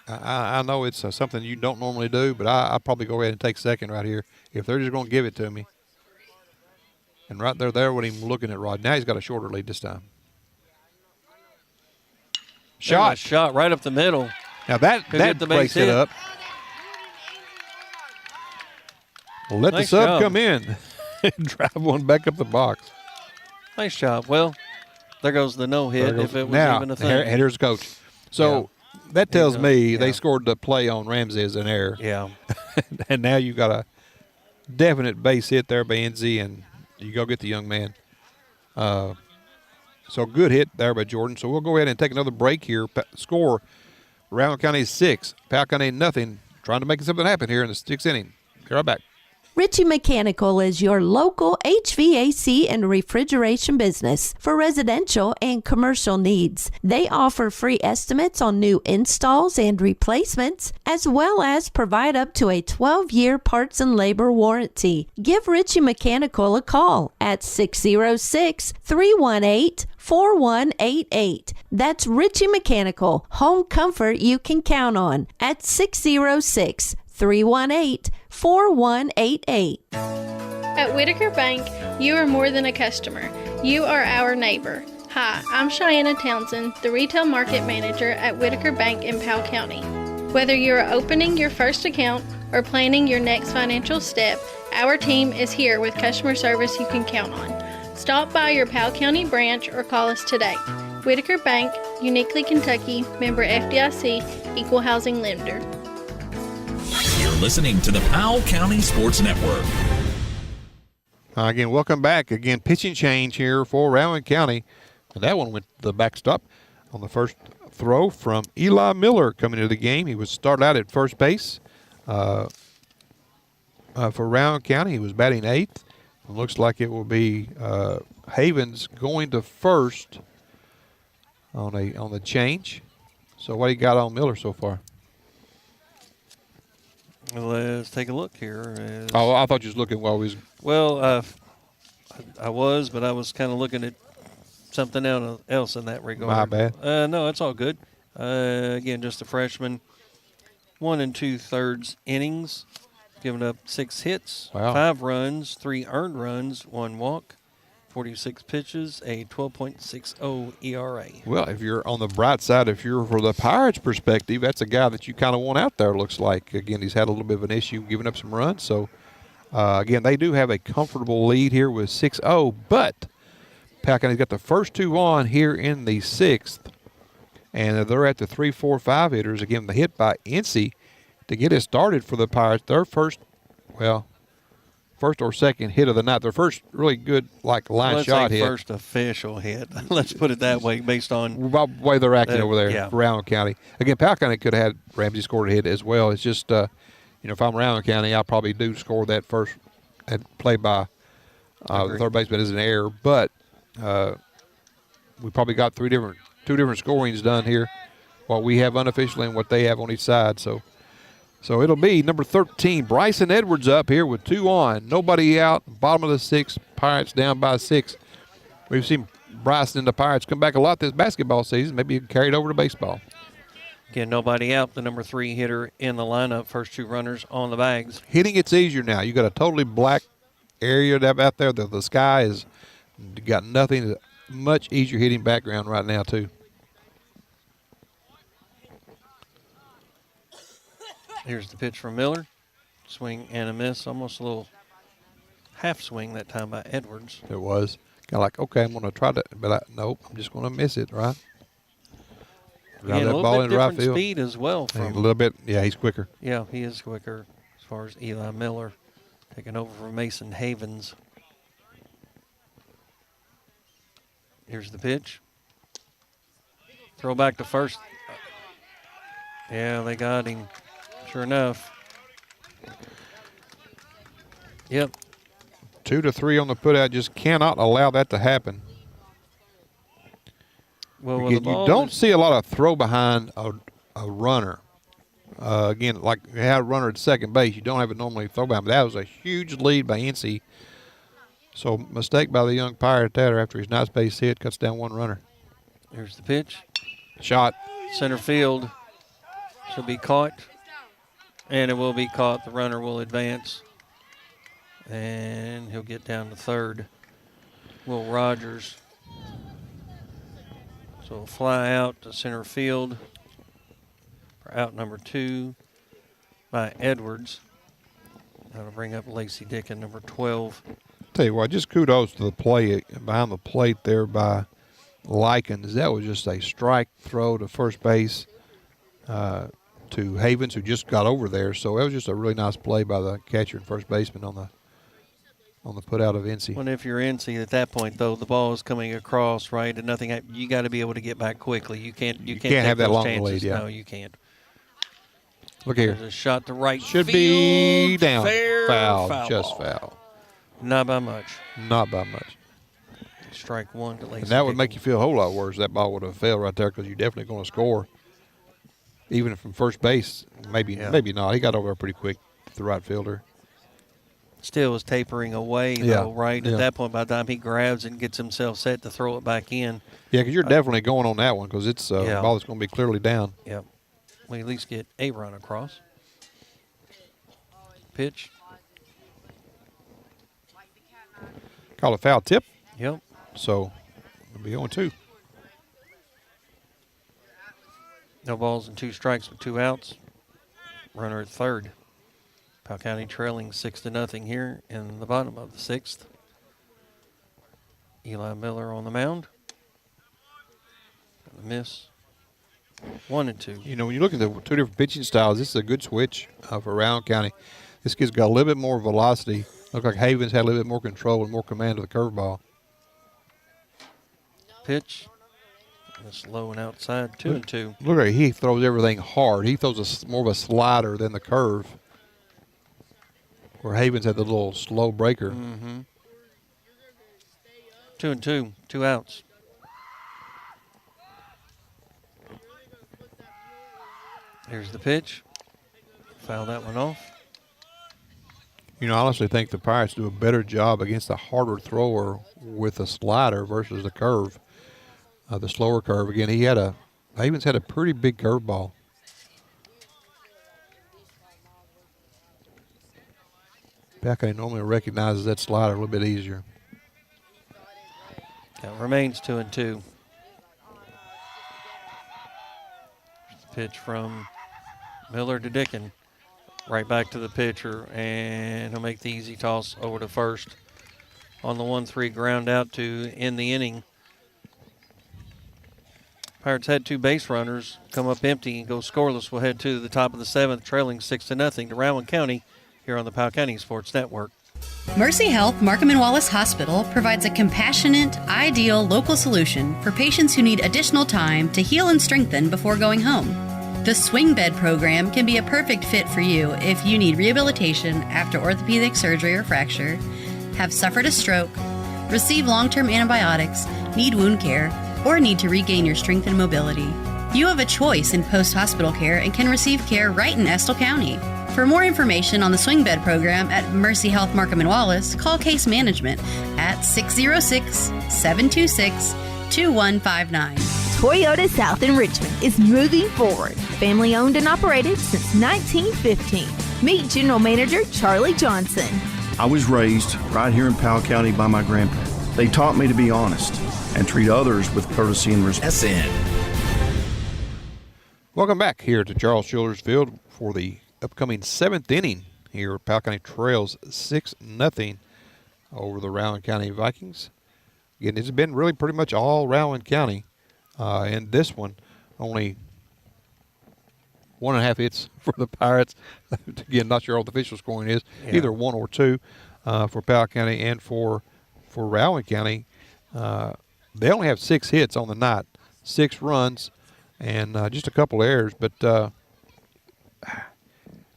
I know it's something you don't normally do, but I'll probably go ahead and take second right here if they're just going to give it to me. And right there with him looking at Rod. Now he's got a shorter lead this time. Shot right up the middle. Now that breaks it up. Well, let the sub come in and drive one back up the box. Nice job. Well, there goes the no-hit if it was even a thing. And here's the coach. So that tells me they scored the play on Ramsey as an error. Yeah. And now you've got a definite base hit there by NZ, and you go get the young man. So good hit there by Jordan. So we'll go ahead and take another break here. Score, Rowan County 6, Powell County nothing. Trying to make something happen here in the 6th inning. Be right back. Ritchie Mechanical is your local HVAC and refrigeration business for residential and commercial needs. They offer free estimates on new installs and replacements, as well as provide up to a 12-year parts and labor warranty. Give Ritchie Mechanical a call at 606-318-4188. That's Ritchie Mechanical, home comfort you can count on at 606-318-4188. At Whitaker Bank, you are more than a customer. You are our neighbor. Hi, I'm Cheyenne Townsend, the Retail Market Manager at Whitaker Bank in Powell County. Whether you are opening your first account or planning your next financial step, our team is here with customer service you can count on. Stop by your Powell County branch or call us today. Whitaker Bank, Uniquely Kentucky, member FDIC, equal housing lender. You're listening to the Powell County Sports Network. Again, welcome back. Again, pitching change here for Rowan County. And that one went to the backstop on the first throw from Eli Miller coming into the game. He was started out at first base for Rowan County. He was batting eighth. It looks like it will be Havens going to first on the change. So what do you got on Miller so far? Let's take a look here. I thought you was looking while we was. Well, I was, but I was kind of looking at something else in that regard. My bad. No, it's all good. Again, just a freshman. 1 2/3 innings, giving up 6 hits, 5 runs, 3 earned runs, 1 walk, 46 pitches, a 12.60 ERA. Well, if you're on the bright side, if you're for the Pirates' perspective, that's a guy that you kind of want out there, looks like. Again, he's had a little bit of an issue giving up some runs. So, again, they do have a comfortable lead here with 6-0, but Powell County's got the first 2 on here in the 6th, and they're at the 3, 4, 5 hitters. Again, the hit by NC to get it started for the Pirates. Their first or second hit of the night. Their first really good line shot hit. First official hit. Let's put it that way, based on the way they're acting over there. Yeah. Rowan County. Again, Powell County could have had Ramsey scored a hit as well. It's just, if I'm Rowan County, I probably do score that first play by the third baseman is an error. But we probably got two different scorings done here, what we have unofficially and what they have on each side. So it'll be number 13, Bryson Edwards up here with 2 on. Nobody out, bottom of the 6th, Pirates down by 6. We've seen Bryson and the Pirates come back a lot this basketball season. Maybe carried over to baseball. Again, nobody out. The number 3 hitter in the lineup, first 2 runners on the bags. Hitting it's easier now. You got a totally black area out there. The sky is got nothing, much easier hitting background right now too. Here's the pitch from Miller. Swing and a miss. Almost a little half swing that time by Edwards. It was. Kind of like, okay, I'm going to try to, but nope, I'm just going to miss it, right? Again, a little bit different speed as well. A little bit, yeah, he's quicker. Yeah, he is quicker as far as Eli Miller taking over from Mason Havens. Here's the pitch. Throw back to first. Yeah, they got him. Sure enough. Yep. 2 to 3 on the putout. Just cannot allow that to happen. Well, again, you don't see a lot of throw behind a runner. Again, like you had a runner at second base, you don't have it normally throw behind. But that was a huge lead by NC. So mistake by the young Pirate there after his nice base hit, cuts down 1 runner. Here's the pitch. Shot. Center field. Should be caught. And it will be caught. The runner will advance. And he'll get down to third. Will Rogers. So fly out to center field for out number 2 by Edwards. That'll bring up Lacey Dickin, number 12. Tell you what, just kudos to the play behind the plate there by Likens. That was just a strike throw to first base to Havens, who just got over there. So it was just a really nice play by the catcher and first baseman on the put out of NC. Well, if you're NC at that point, though, the ball is coming across, right, and nothing. You got to be able to get back quickly. You can't have that long chances. lead. Yeah. No, you can't. Look here. There's a shot to right Should field. be down. Fair Foul. Just ball. foul. Not by much. Not by much. Strike 1 to Lacey. And that would make you feel a whole lot worse. That ball would have fell right there because you're definitely going to score. Even from first base, maybe not. He got over there pretty quick, the right fielder. Still was tapering away, though, right? At that point, by the time he grabs it and gets himself set to throw it back in. Yeah, because you're definitely going on that one because it's a ball that's going to be clearly down. Yep. We at least get a run across. Pitch. Call a foul tip. Yep. So it'll be 0-2. No balls and 2 strikes with 2 outs. Runner at third. Powell County trailing 6-0 here in the bottom of the 6th. Eli Miller on the mound. A miss. 1-2. You know, when you look at the two different pitching styles, this is a good switch for Rowan County. This kid's got a little bit more velocity. Looks like Havens had a little bit more control and more command of the curveball. Pitch. That's low and outside. 2-2. Look at he throws everything hard. He throws more of a slider than the curve. Where Havens had the little slow breaker. 2-2. 2 outs. Here's the pitch. Foul that one off. You know, I honestly think the Pirates do a better job against a harder thrower with a slider versus the curve, the slower curve. Again, Havens had a pretty big curveball. Powell normally recognizes that slider a little bit easier. That remains 2-2. Pitch from Miller to Dickin. Right back to the pitcher, and he'll make the easy toss over to first on the 1-3 ground out to end the inning. Pirates had 2 base runners come up empty and go scoreless. We'll head to the top of the 7th, trailing 6-0 to Rowan County here on the Powell County Sports Network. Mercy Health Markham and Wallace Hospital provides a compassionate, ideal local solution for patients who need additional time to heal and strengthen before going home. The Swing Bed program can be a perfect fit for you if you need rehabilitation after orthopedic surgery or fracture, have suffered a stroke, receive long-term antibiotics, need wound care, or need to regain your strength and mobility. You have a choice in post-hospital care and can receive care right in Estill County. For more information on the Swing Bed program at Mercy Health Markham and Wallace, call Case Management at 606-726-2159. Toyota South in Richmond is moving forward. Family owned and operated since 1915. Meet General Manager Charlie Johnson. I was raised right here in Powell County by my grandparents. They taught me to be honest and treat others with courtesy and respect. SN. Welcome back here to Charles Childers Field for the upcoming 7th inning here. Powell County trails 6-0 over the Rowan County Vikings. Again, it's been really pretty much all Rowan County. In this one, only 1.5 hits for the Pirates. Again, not sure what the official scoring is. Yeah. Either 1 or 2 for Powell County and for Rowan County. They only have 6 hits on the night, 6 runs, and just a couple errors. But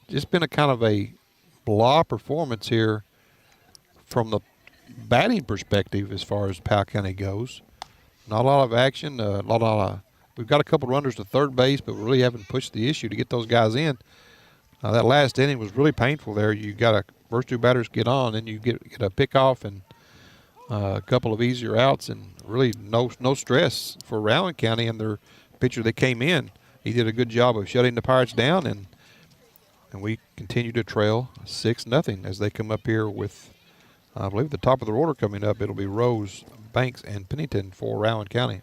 just been a kind of a blah performance here from the batting perspective as far as Powell County goes. Not a lot of action. We've got a couple runners to third base, but we really haven't pushed the issue to get those guys in. That last inning was really painful there. You got first 2 batters get on, and you get a pickoff and a couple of easier outs, and really no stress for Rowan County and their pitcher that came in. He did a good job of shutting the Pirates down, and we continue to trail 6-0 as they come up here with, I believe, the top of the order coming up. It'll be Rose, Banks, and Pennington for Rowan County.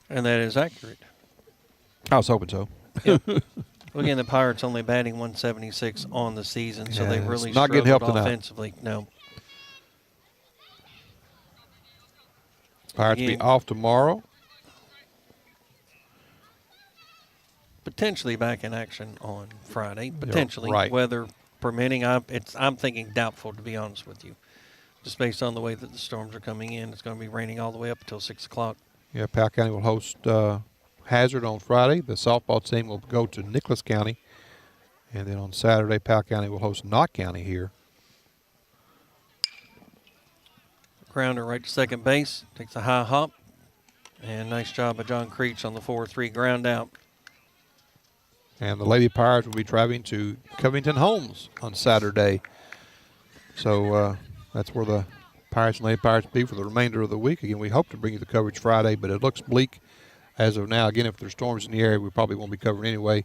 And that is accurate. I was hoping so. Yep. Well, again, the Pirates only batting 176 on the season, so they really not getting help offensively. Tonight. No. Pirates be off tomorrow. Potentially back in action on Friday. Potentially, right. Weather permitting. I'm thinking doubtful, to be honest with you. Just based on the way that the storms are coming in, it's going to be raining all the way up until 6 o'clock. Yeah, Powell County will host Hazard on Friday. The softball team will go to Nicholas County. And then on Saturday, Powell County will host Knott County here. Grounder right to second base. Takes a high hop. And nice job by John Creech on the 4-3 ground out. And the Lady Pirates will be traveling to Covington Homes on Saturday. So that's where the Pirates and Lady Pirates be for the remainder of the week. Again, we hope to bring you the coverage Friday, but it looks bleak as of now. Again, if there's storms in the area, we probably won't be covering anyway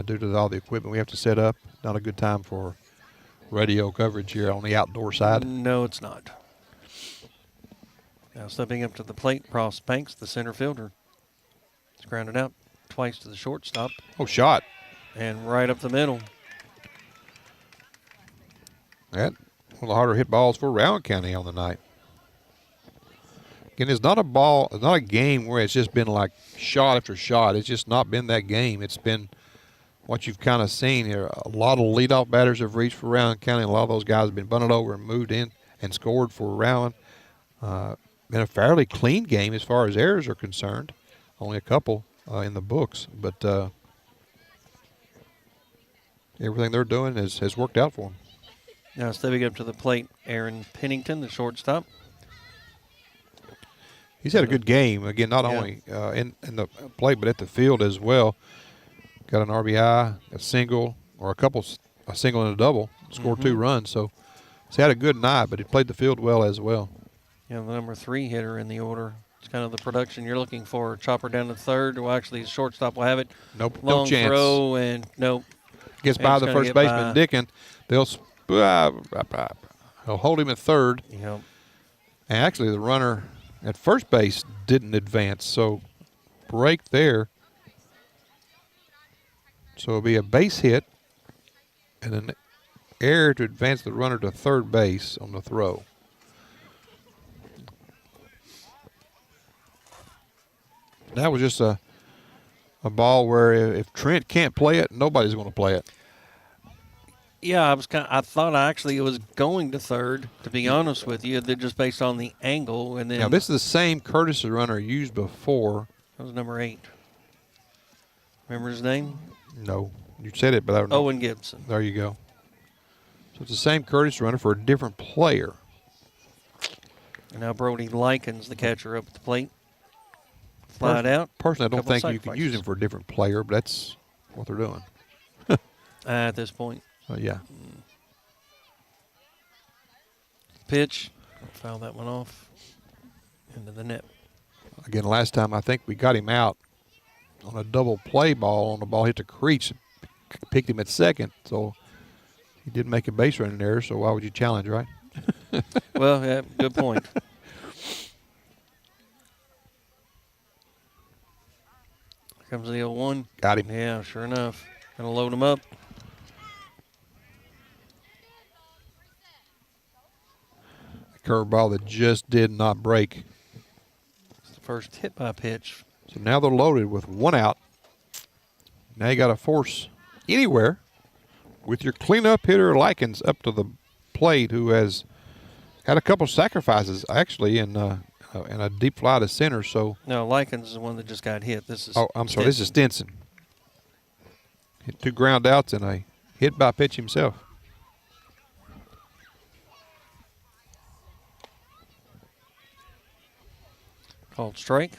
due to all the equipment we have to set up. Not a good time for radio coverage here on the outdoor side. No, it's not. Now stepping up to the plate, Ross Banks, the center fielder. It's grounded out twice to the shortstop. Oh, shot. And right up the middle. That one of the harder hit balls for Rowan County on the night. And it's not a game where it's just been like shot after shot. It's just not been that game. It's been what you've kind of seen here. A lot of leadoff batters have reached for Rowan County. A lot of those guys have been bunted over and moved in and scored for Rowan. Been a fairly clean game as far as errors are concerned. Only a couple in the books, but everything they're doing has worked out for them. Now stepping up to the plate, Aaron Pennington, the shortstop. He's had a good game. Again, not only in the plate, but at the field as well. Got an RBI, a single, or a single and a double. Scored 2 runs. So he's had a good night, but he played the field well as well. Yeah, the number 3 hitter in the order. It's kind of the production you're looking for. Chopper down to third. Well, actually, the shortstop will have it. Nope, Long no chance. Throw and nope. Gets by the first baseman, Dickin. He'll hold him at third. Yep. And actually, the runner at first base didn't advance, so break there. So it'll be a base hit and an error to advance the runner to third base on the throw. That was just a ball where if Trent can't play it, nobody's going to play it. Yeah, I thought it was going to third, to be honest with you, just based on the angle. And then now this is the same courtesy runner used before. That was number 8. Remember his name? No, you said it, but I don't know. Owen Gibson. There you go. So it's the same courtesy runner for a different player. And now Brody Likens, the catcher, up at the plate. Fly it out. Personally, I don't think you can use him for a different player, but that's what they're doing. At this point. Yeah. Pitch. Foul that one off into the net. Again, last time I think we got him out on a double play ball. On the ball hit the crease, picked him at second. So he did make a base running error. So why would you challenge, right? Well, yeah, good point. Here comes the 0-1. Got him. Yeah, sure enough. Gonna load him up. Curveball that just did not break. It's the first hit by pitch. So now they're loaded with 1 out. Now you got to force anywhere with your cleanup hitter Likens up to the plate, who has had a couple sacrifices actually in a deep fly to center. So no, Likens is the one that just got hit. This is I'm sorry. This is Stinson. Hit 2 ground outs and a hit by pitch himself. Called strike.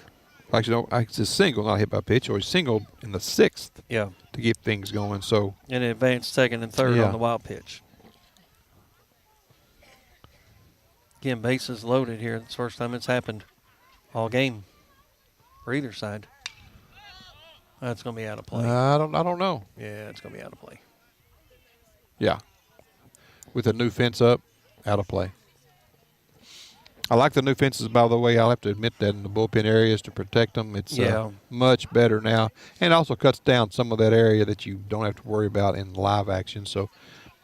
Actually, no, it's a single, not a hit by pitch, or he singled in the 6th. Yeah. To get things going. So. And advanced second and third on the wild pitch. Again, bases loaded here. It's the first time it's happened all game for either side. That's going to be out of play. I don't know. Yeah, it's going to be out of play. Yeah. With the new fence up, out of play. I like the new fences, by the way. I'll have to admit that in the bullpen areas to protect them. It's much better now. And also cuts down some of that area that you don't have to worry about in live action. So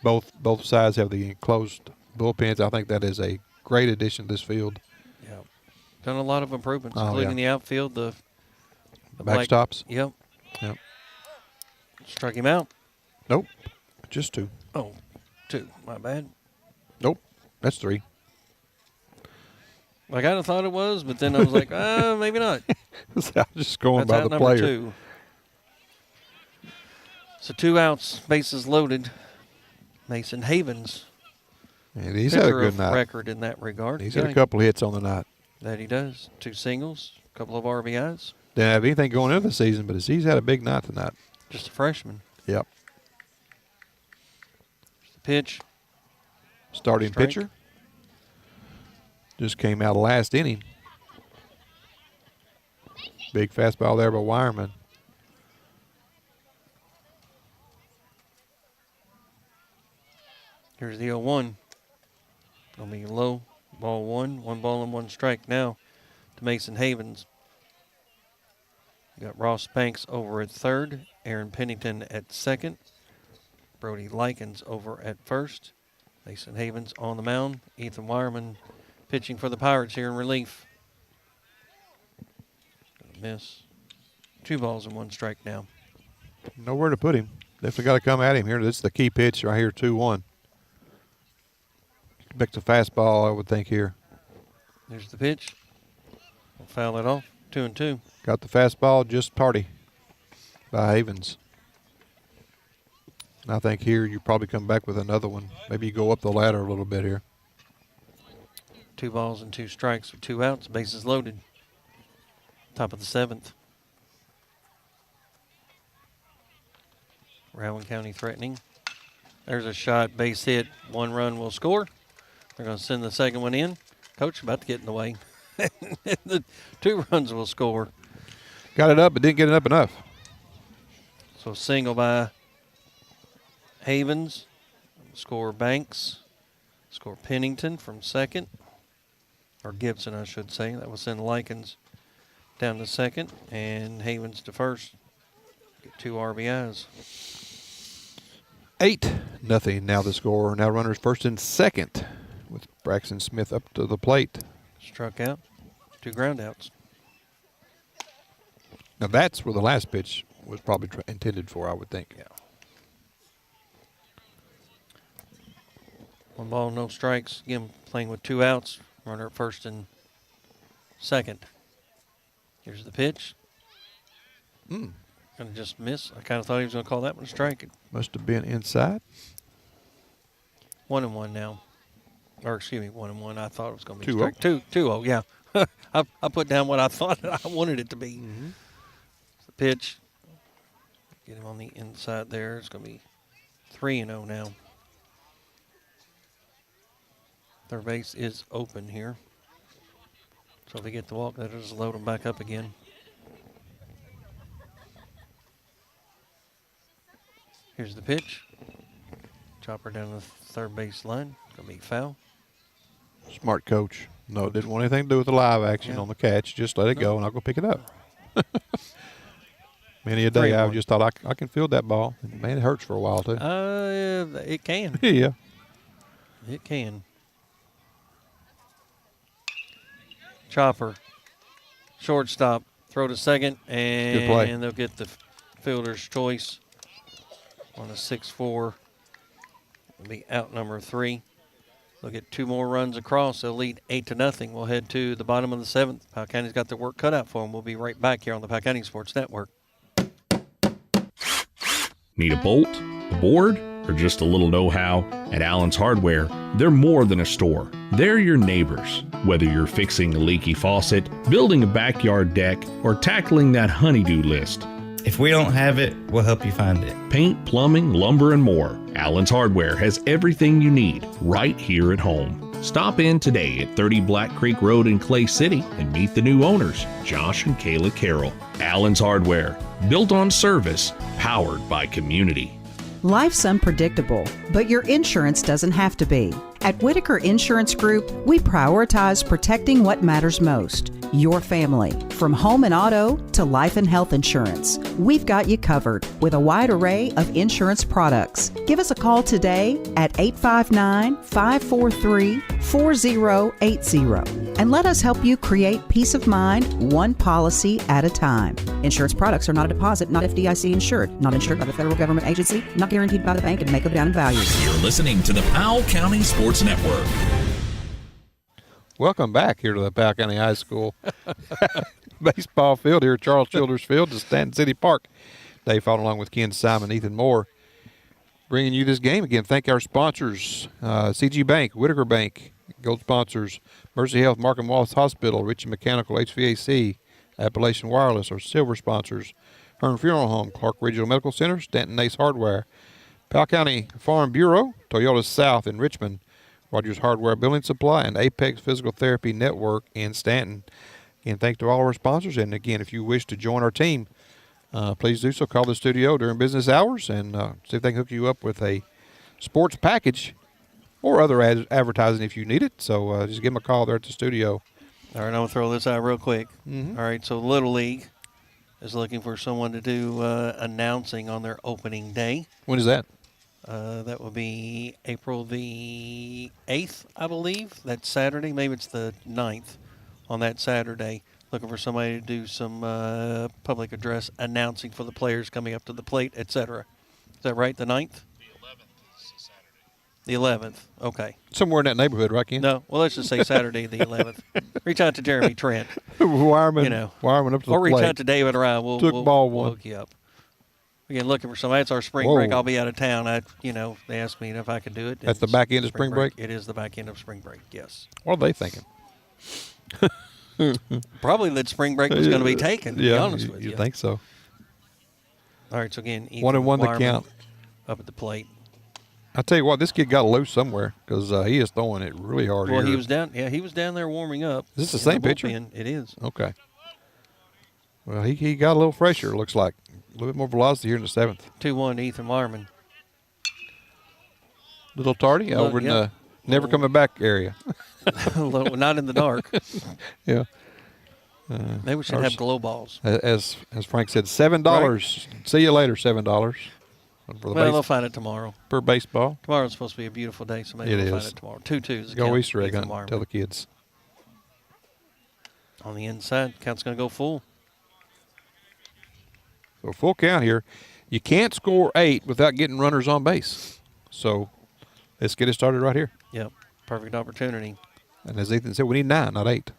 both sides have the enclosed bullpens. I think that is a great addition to this field. Yeah. Done a lot of improvements, including the outfield, the backstops. Yep. Struck him out. Nope. Just 2. Oh, 2. My bad. Nope. That's 3. I kind of thought it was, but then I was like, maybe not. I was just going That's by the out player. Number 2. So 2 outs, bases loaded. Mason Havens. And he's had a good night. Record in that regard. He's had a couple hits on the night. That he does. 2 singles, a couple of RBIs. Didn't have anything going into the season, but he's had a big night tonight. Just a freshman. Yep. The pitch. Starting pitcher. Just came out of last inning. Big fastball there by Wireman. Here's the 0-1. Gonna be low. Ball 1. 1 ball and 1 strike now to Mason Havens. You got Ross Banks over at third. Aaron Pennington at second. Brody Likens over at first. Mason Havens on the mound. Ethan Wireman pitching for the Pirates here in relief. miss. 2 balls and 1 strike now. Nowhere to put him. Definitely got to come at him here. This is the key pitch right here, 2-1. Expect the fastball, I would think, here. There's the pitch. We'll foul it off. 2-2. Got the fastball, just party by Havens. And I think here you probably come back with another one. Maybe you go up the ladder a little bit here. 2 balls and 2 strikes with 2 outs. Bases loaded. Top of the 7th. Rowan County threatening. There's a shot, base hit. 1 run will score. They're going to send the second one in. Coach about to get in the way. The 2 runs will score. Got it up, but didn't get it up enough. So single by Havens. Score Banks. Score Pennington from second. Or Gibson, I should say. That will send Likens down to second. And Havens to first. Get 2 RBIs. 8-0 now the score. Now runners first and second with Braxton Smith up to the plate. Struck out. 2 ground outs. Now that's where the last pitch was probably intended for, I would think. Yeah. 1 ball, no strikes. Again, playing with 2 outs. Runner at first and second. Here's the pitch. Gonna just miss. I kind of thought he was going to call that one a strike. Must have been inside. 1-1 now. Or excuse me, 1-1. I thought it was going to be 2-0. strike. 2-0, yeah. I put down what I thought I wanted it to be. The pitch. Get him on the inside there. It's going to be 3-0 now. Third base is open here. So if they get the walk, that'll just load them back up again. Here's the pitch. Chopper down the third base line. Gonna be foul. Smart coach. No, didn't want anything to do with the live action on the catch. Just let it go, and I'll go pick it up. Many a day I've just thought I can field that ball. And man, it hurts for a while, too. It can. Yeah. It can. Chopper. Shortstop. Throw to second, Good play. and they'll get the fielder's choice on a 6-4. It'll be out number 3. They'll get 2 more runs across. They'll lead 8-0. We'll head to the bottom of the 7th. Powell County's got their work cut out for them. We'll be right back here on the Powell County Sports Network. Need a bolt, a board, or just a little know-how? At Allen's Hardware, they're more than a store. They're your neighbors. Whether you're fixing a leaky faucet, building a backyard deck, or tackling that honeydew list. If we don't have it, we'll help you find it. Paint, plumbing, lumber, and more. Allen's Hardware has everything you need right here at home. Stop in today at 30 Black Creek Road in Clay City and meet the new owners, Josh and Kayla Carroll. Allen's Hardware, built on service, powered by community. Life's unpredictable, but your insurance doesn't have to be. At Whitaker Insurance Group, we prioritize protecting what matters most, your family. From home and auto to life and health insurance, we've got you covered with a wide array of insurance products. Give us a call today at 859-543-4080 and let us help you create peace of mind one policy at a time. Insurance products are not a deposit, not FDIC insured, not insured by the federal government agency, not guaranteed by the bank, and may go down in value. You're listening to the Powell County Sports Network. Welcome back here to the Powell County High School baseball field here at Charles Childers Field to Stanton City Park. Dave Faulkner along with Ken Simon, Ethan Moore, bringing you this game again. Thank our sponsors, CG Bank, Whitaker Bank, gold sponsors, Mercy Health, Markham Wallace Hospital, Ritchie Mechanical, HVAC, Appalachian Wireless, our silver sponsors, Hearn Funeral Home, Clark Regional Medical Center, Stanton Ace Hardware, Powell County Farm Bureau, Toyota South in Richmond, Rogers Hardware Building Supply, and Apex Physical Therapy Network in Stanton. Again, thanks to all our sponsors. And again, if you wish to join our team, please do so. Call the studio during business hours and see if they can hook you up with a sports package or other advertising if you need it. So just give them a call there at the studio. All right, I'm going to throw this out real quick. Mm-hmm. All right, so Little League is looking for someone to do announcing on their opening day. When is that? That will be April the 8th, I believe. That's Saturday. Maybe it's the 9th on that Saturday. Looking for somebody to do some public address announcing for the players coming up to the plate, etc. Is that right, the 9th? The 11th, okay. Somewhere in that neighborhood, right, Ken? No, well, let's just say Saturday the 11th. Reach out to Jeremy Trent. Wireman, You know. wireman up to the Or reach plate. out to David or I. We'll ball we'll one. hook you up. Again, looking for somebody. It's our spring Whoa. break. I'll be out of town. They asked me if I could do it. At the It's back end of spring break? It is the back end of spring break, yes. What are they thinking? Probably that spring break was going to be taken, to be honest with you. You think so? All right, so again, 1-1 to Wireman count. Up at the plate. I tell you what, this kid got loose somewhere because he is throwing it really hard Well, here. he was down. Yeah, he was down there warming up. Is this the in same pitcher? bullpen. It is. Okay. Well, he got a little fresher, it looks like. A little bit more velocity here in the 7th. 2-1 Ethan Wireman. Little tardy over in the never coming back area. Not in the dark. Yeah. Maybe we should have glow balls. As Frank said, $7. Right. See you later, $7. Well, they'll find it tomorrow. Per baseball. Tomorrow's supposed to be a beautiful day, so maybe we'll find it tomorrow. 2-2 is the Go count. Easter egg Ethan hunt. Wireman. Tell the kids. On the inside, count's going to go full. So full count here. You can't score 8 without getting runners on base. So let's get it started right here. Yep, perfect opportunity. And as Ethan said, we need 9, not 8.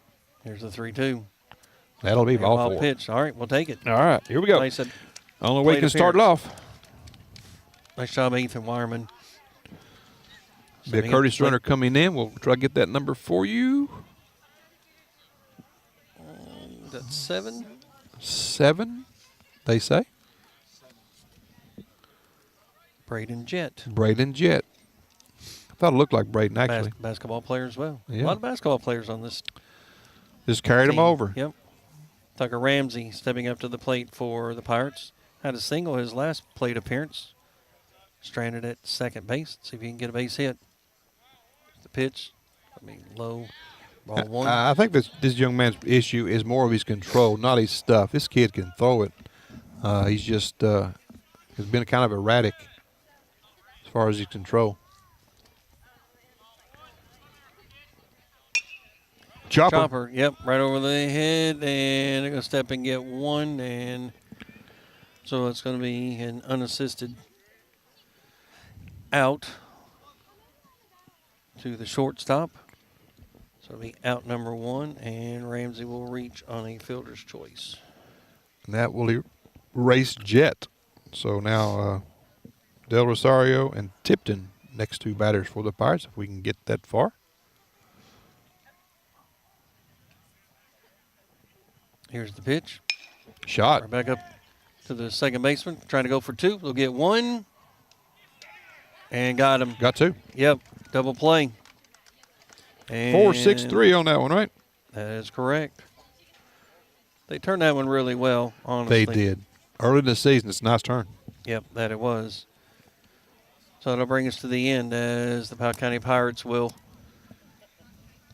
Here's the 3-2. That'll be ball 4. Pitch. All right, we'll take it. All right, here we go. Nice Only way you can start it off. Nice job, Ethan Wireman. Be a Curtis runner coming in. We'll try to get that number for you. That's 7. 7, they say. Braden Jett. Braden Jett. I thought it looked like Braden, actually. Basketball player as well. Yeah. A lot of basketball players on this. Just carried him over. Yep. Tucker Ramsey stepping up to the plate for the Pirates. Had a single his last plate appearance. Stranded at second base. See if he can get a base hit. The pitch. Low. Ball 1. I think this young man's issue is more of his control, not his stuff. This kid can throw it. He's just has been kind of erratic as far as his control. Chopper, yep, right over the head, and they're going to step and get 1, and so it's going to be an unassisted out to the shortstop. So it'll be out number 1, and Ramsey will reach on a fielder's choice. And that will erase Jett. So now Del Rosario and Tipton, next 2 batters for the Pirates, if we can get that far. Here's the pitch. Shot. Right back up to the second baseman, trying to go for 2. They'll get 1. And got him. Got 2. Yep, double play. And 4-6-3 on that one, right? That is correct. They turned that one really well, honestly. They did. Early in the season, it's a nice turn. Yep, that it was. So it'll bring us to the end as the Powell County Pirates will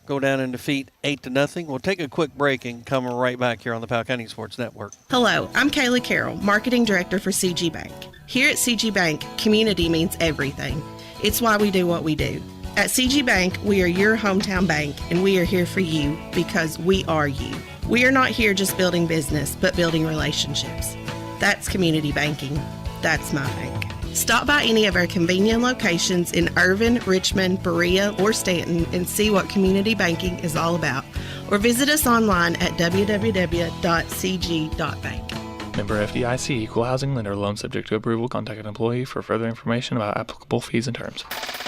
go down and defeat 8-0. We'll take a quick break and come right back here on the Powell County Sports Network. Hello, I'm Kaylee Carroll, Marketing Director for CG Bank. Here at CG Bank, community means everything. It's why we do what we do. At CG Bank, we are your hometown bank, and we are here for you because we are you. We are not here just building business, but building relationships. That's community banking. That's my bank. Stop by any of our convenient locations in Irvin, Richmond, Berea, or Stanton and see what community banking is all about. Or visit us online at www.cg.bank. Member FDIC, Equal Housing Lender. Loan subject to approval. Contact an employee for further information about applicable fees and terms.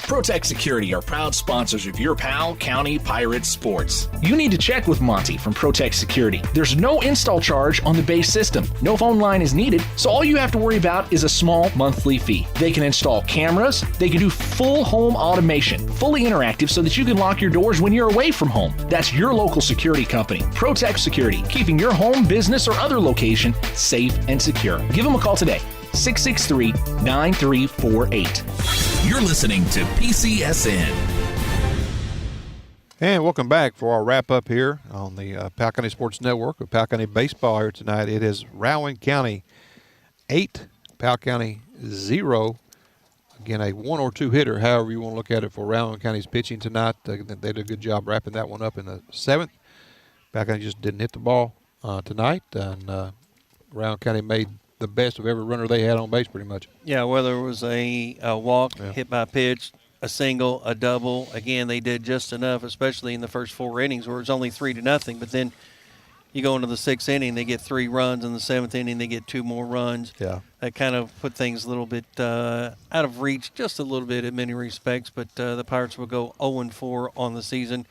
Protect Security are proud sponsors of your Powell County Pirates sports. You need to check with Monty from Protect Security. There's no install charge on the base system. No phone line is needed, so all you have to worry about is a small monthly fee. They can install cameras. They can do full home automation, fully interactive so that you can lock your doors when you're away from home. That's your local security company, Protect Security, keeping your home, business, or other location safe and secure. Give them a call today. 663-9348. You're listening to PCSN. And welcome back for our wrap-up here on the Powell County Sports Network with Powell County Baseball here tonight. It is Rowan County 8, Powell County 0. Again, a 1 or 2 hitter, however you want to look at it, for Rowan County's pitching tonight. They did a good job wrapping that one up in the 7th. Powell County just didn't hit the ball tonight, and Rowan County made the best of every runner they had on base pretty much. Yeah, whether it was a walk, hit by pitch, a single, a double, again, they did just enough, especially in the first 4 innings where it was only 3-0. But then you go into the 6th inning, they get 3 runs. In the 7th inning, they get 2 more runs. Yeah. That kind of put things a little bit out of reach, just a little bit in many respects. But the Pirates will go 0-4 on the season.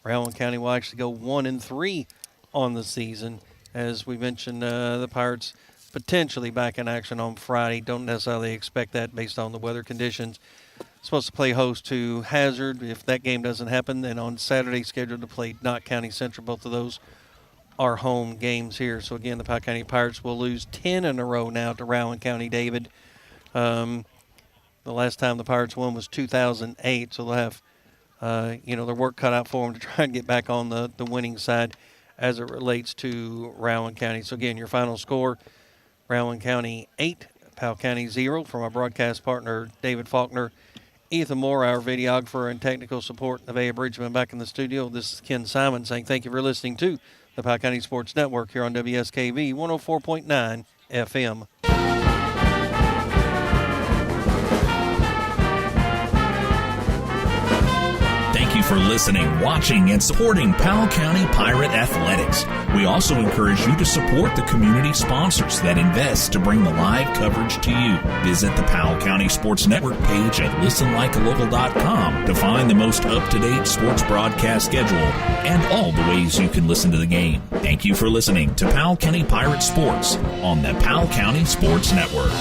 Rowan County will actually go 1-3 on the season. As we mentioned, the Pirates potentially back in action on Friday. Don't necessarily expect that based on the weather conditions. Supposed to play host to Hazard. If that game doesn't happen, then on Saturday scheduled to play Knott County Central. Both of those are home games here. So again, the Powell County Pirates will lose 10 in a row now to Rowan County, David. The last time the Pirates won was 2008, so they'll have their work cut out for them to try and get back on the winning side as it relates to Rowan County. So again, your final score, Rowan County 8, Powell County 0. From our broadcast partner, David Faulkner, Ethan Moore, our videographer and technical support, Nevaeh Bridgeman back in the studio. This is Ken Simon saying thank you for listening to the Powell County Sports Network here on WSKV 104.9 FM. Thank you for listening, watching, and supporting Powell County Pirate Athletics. We also encourage you to support the community sponsors that invest to bring the live coverage to you. Visit the Powell County Sports Network page at listenlikealocal.com to find the most up-to-date sports broadcast schedule and all the ways you can listen to the game. Thank you for listening to Powell County Pirate Sports on the Powell County Sports Network.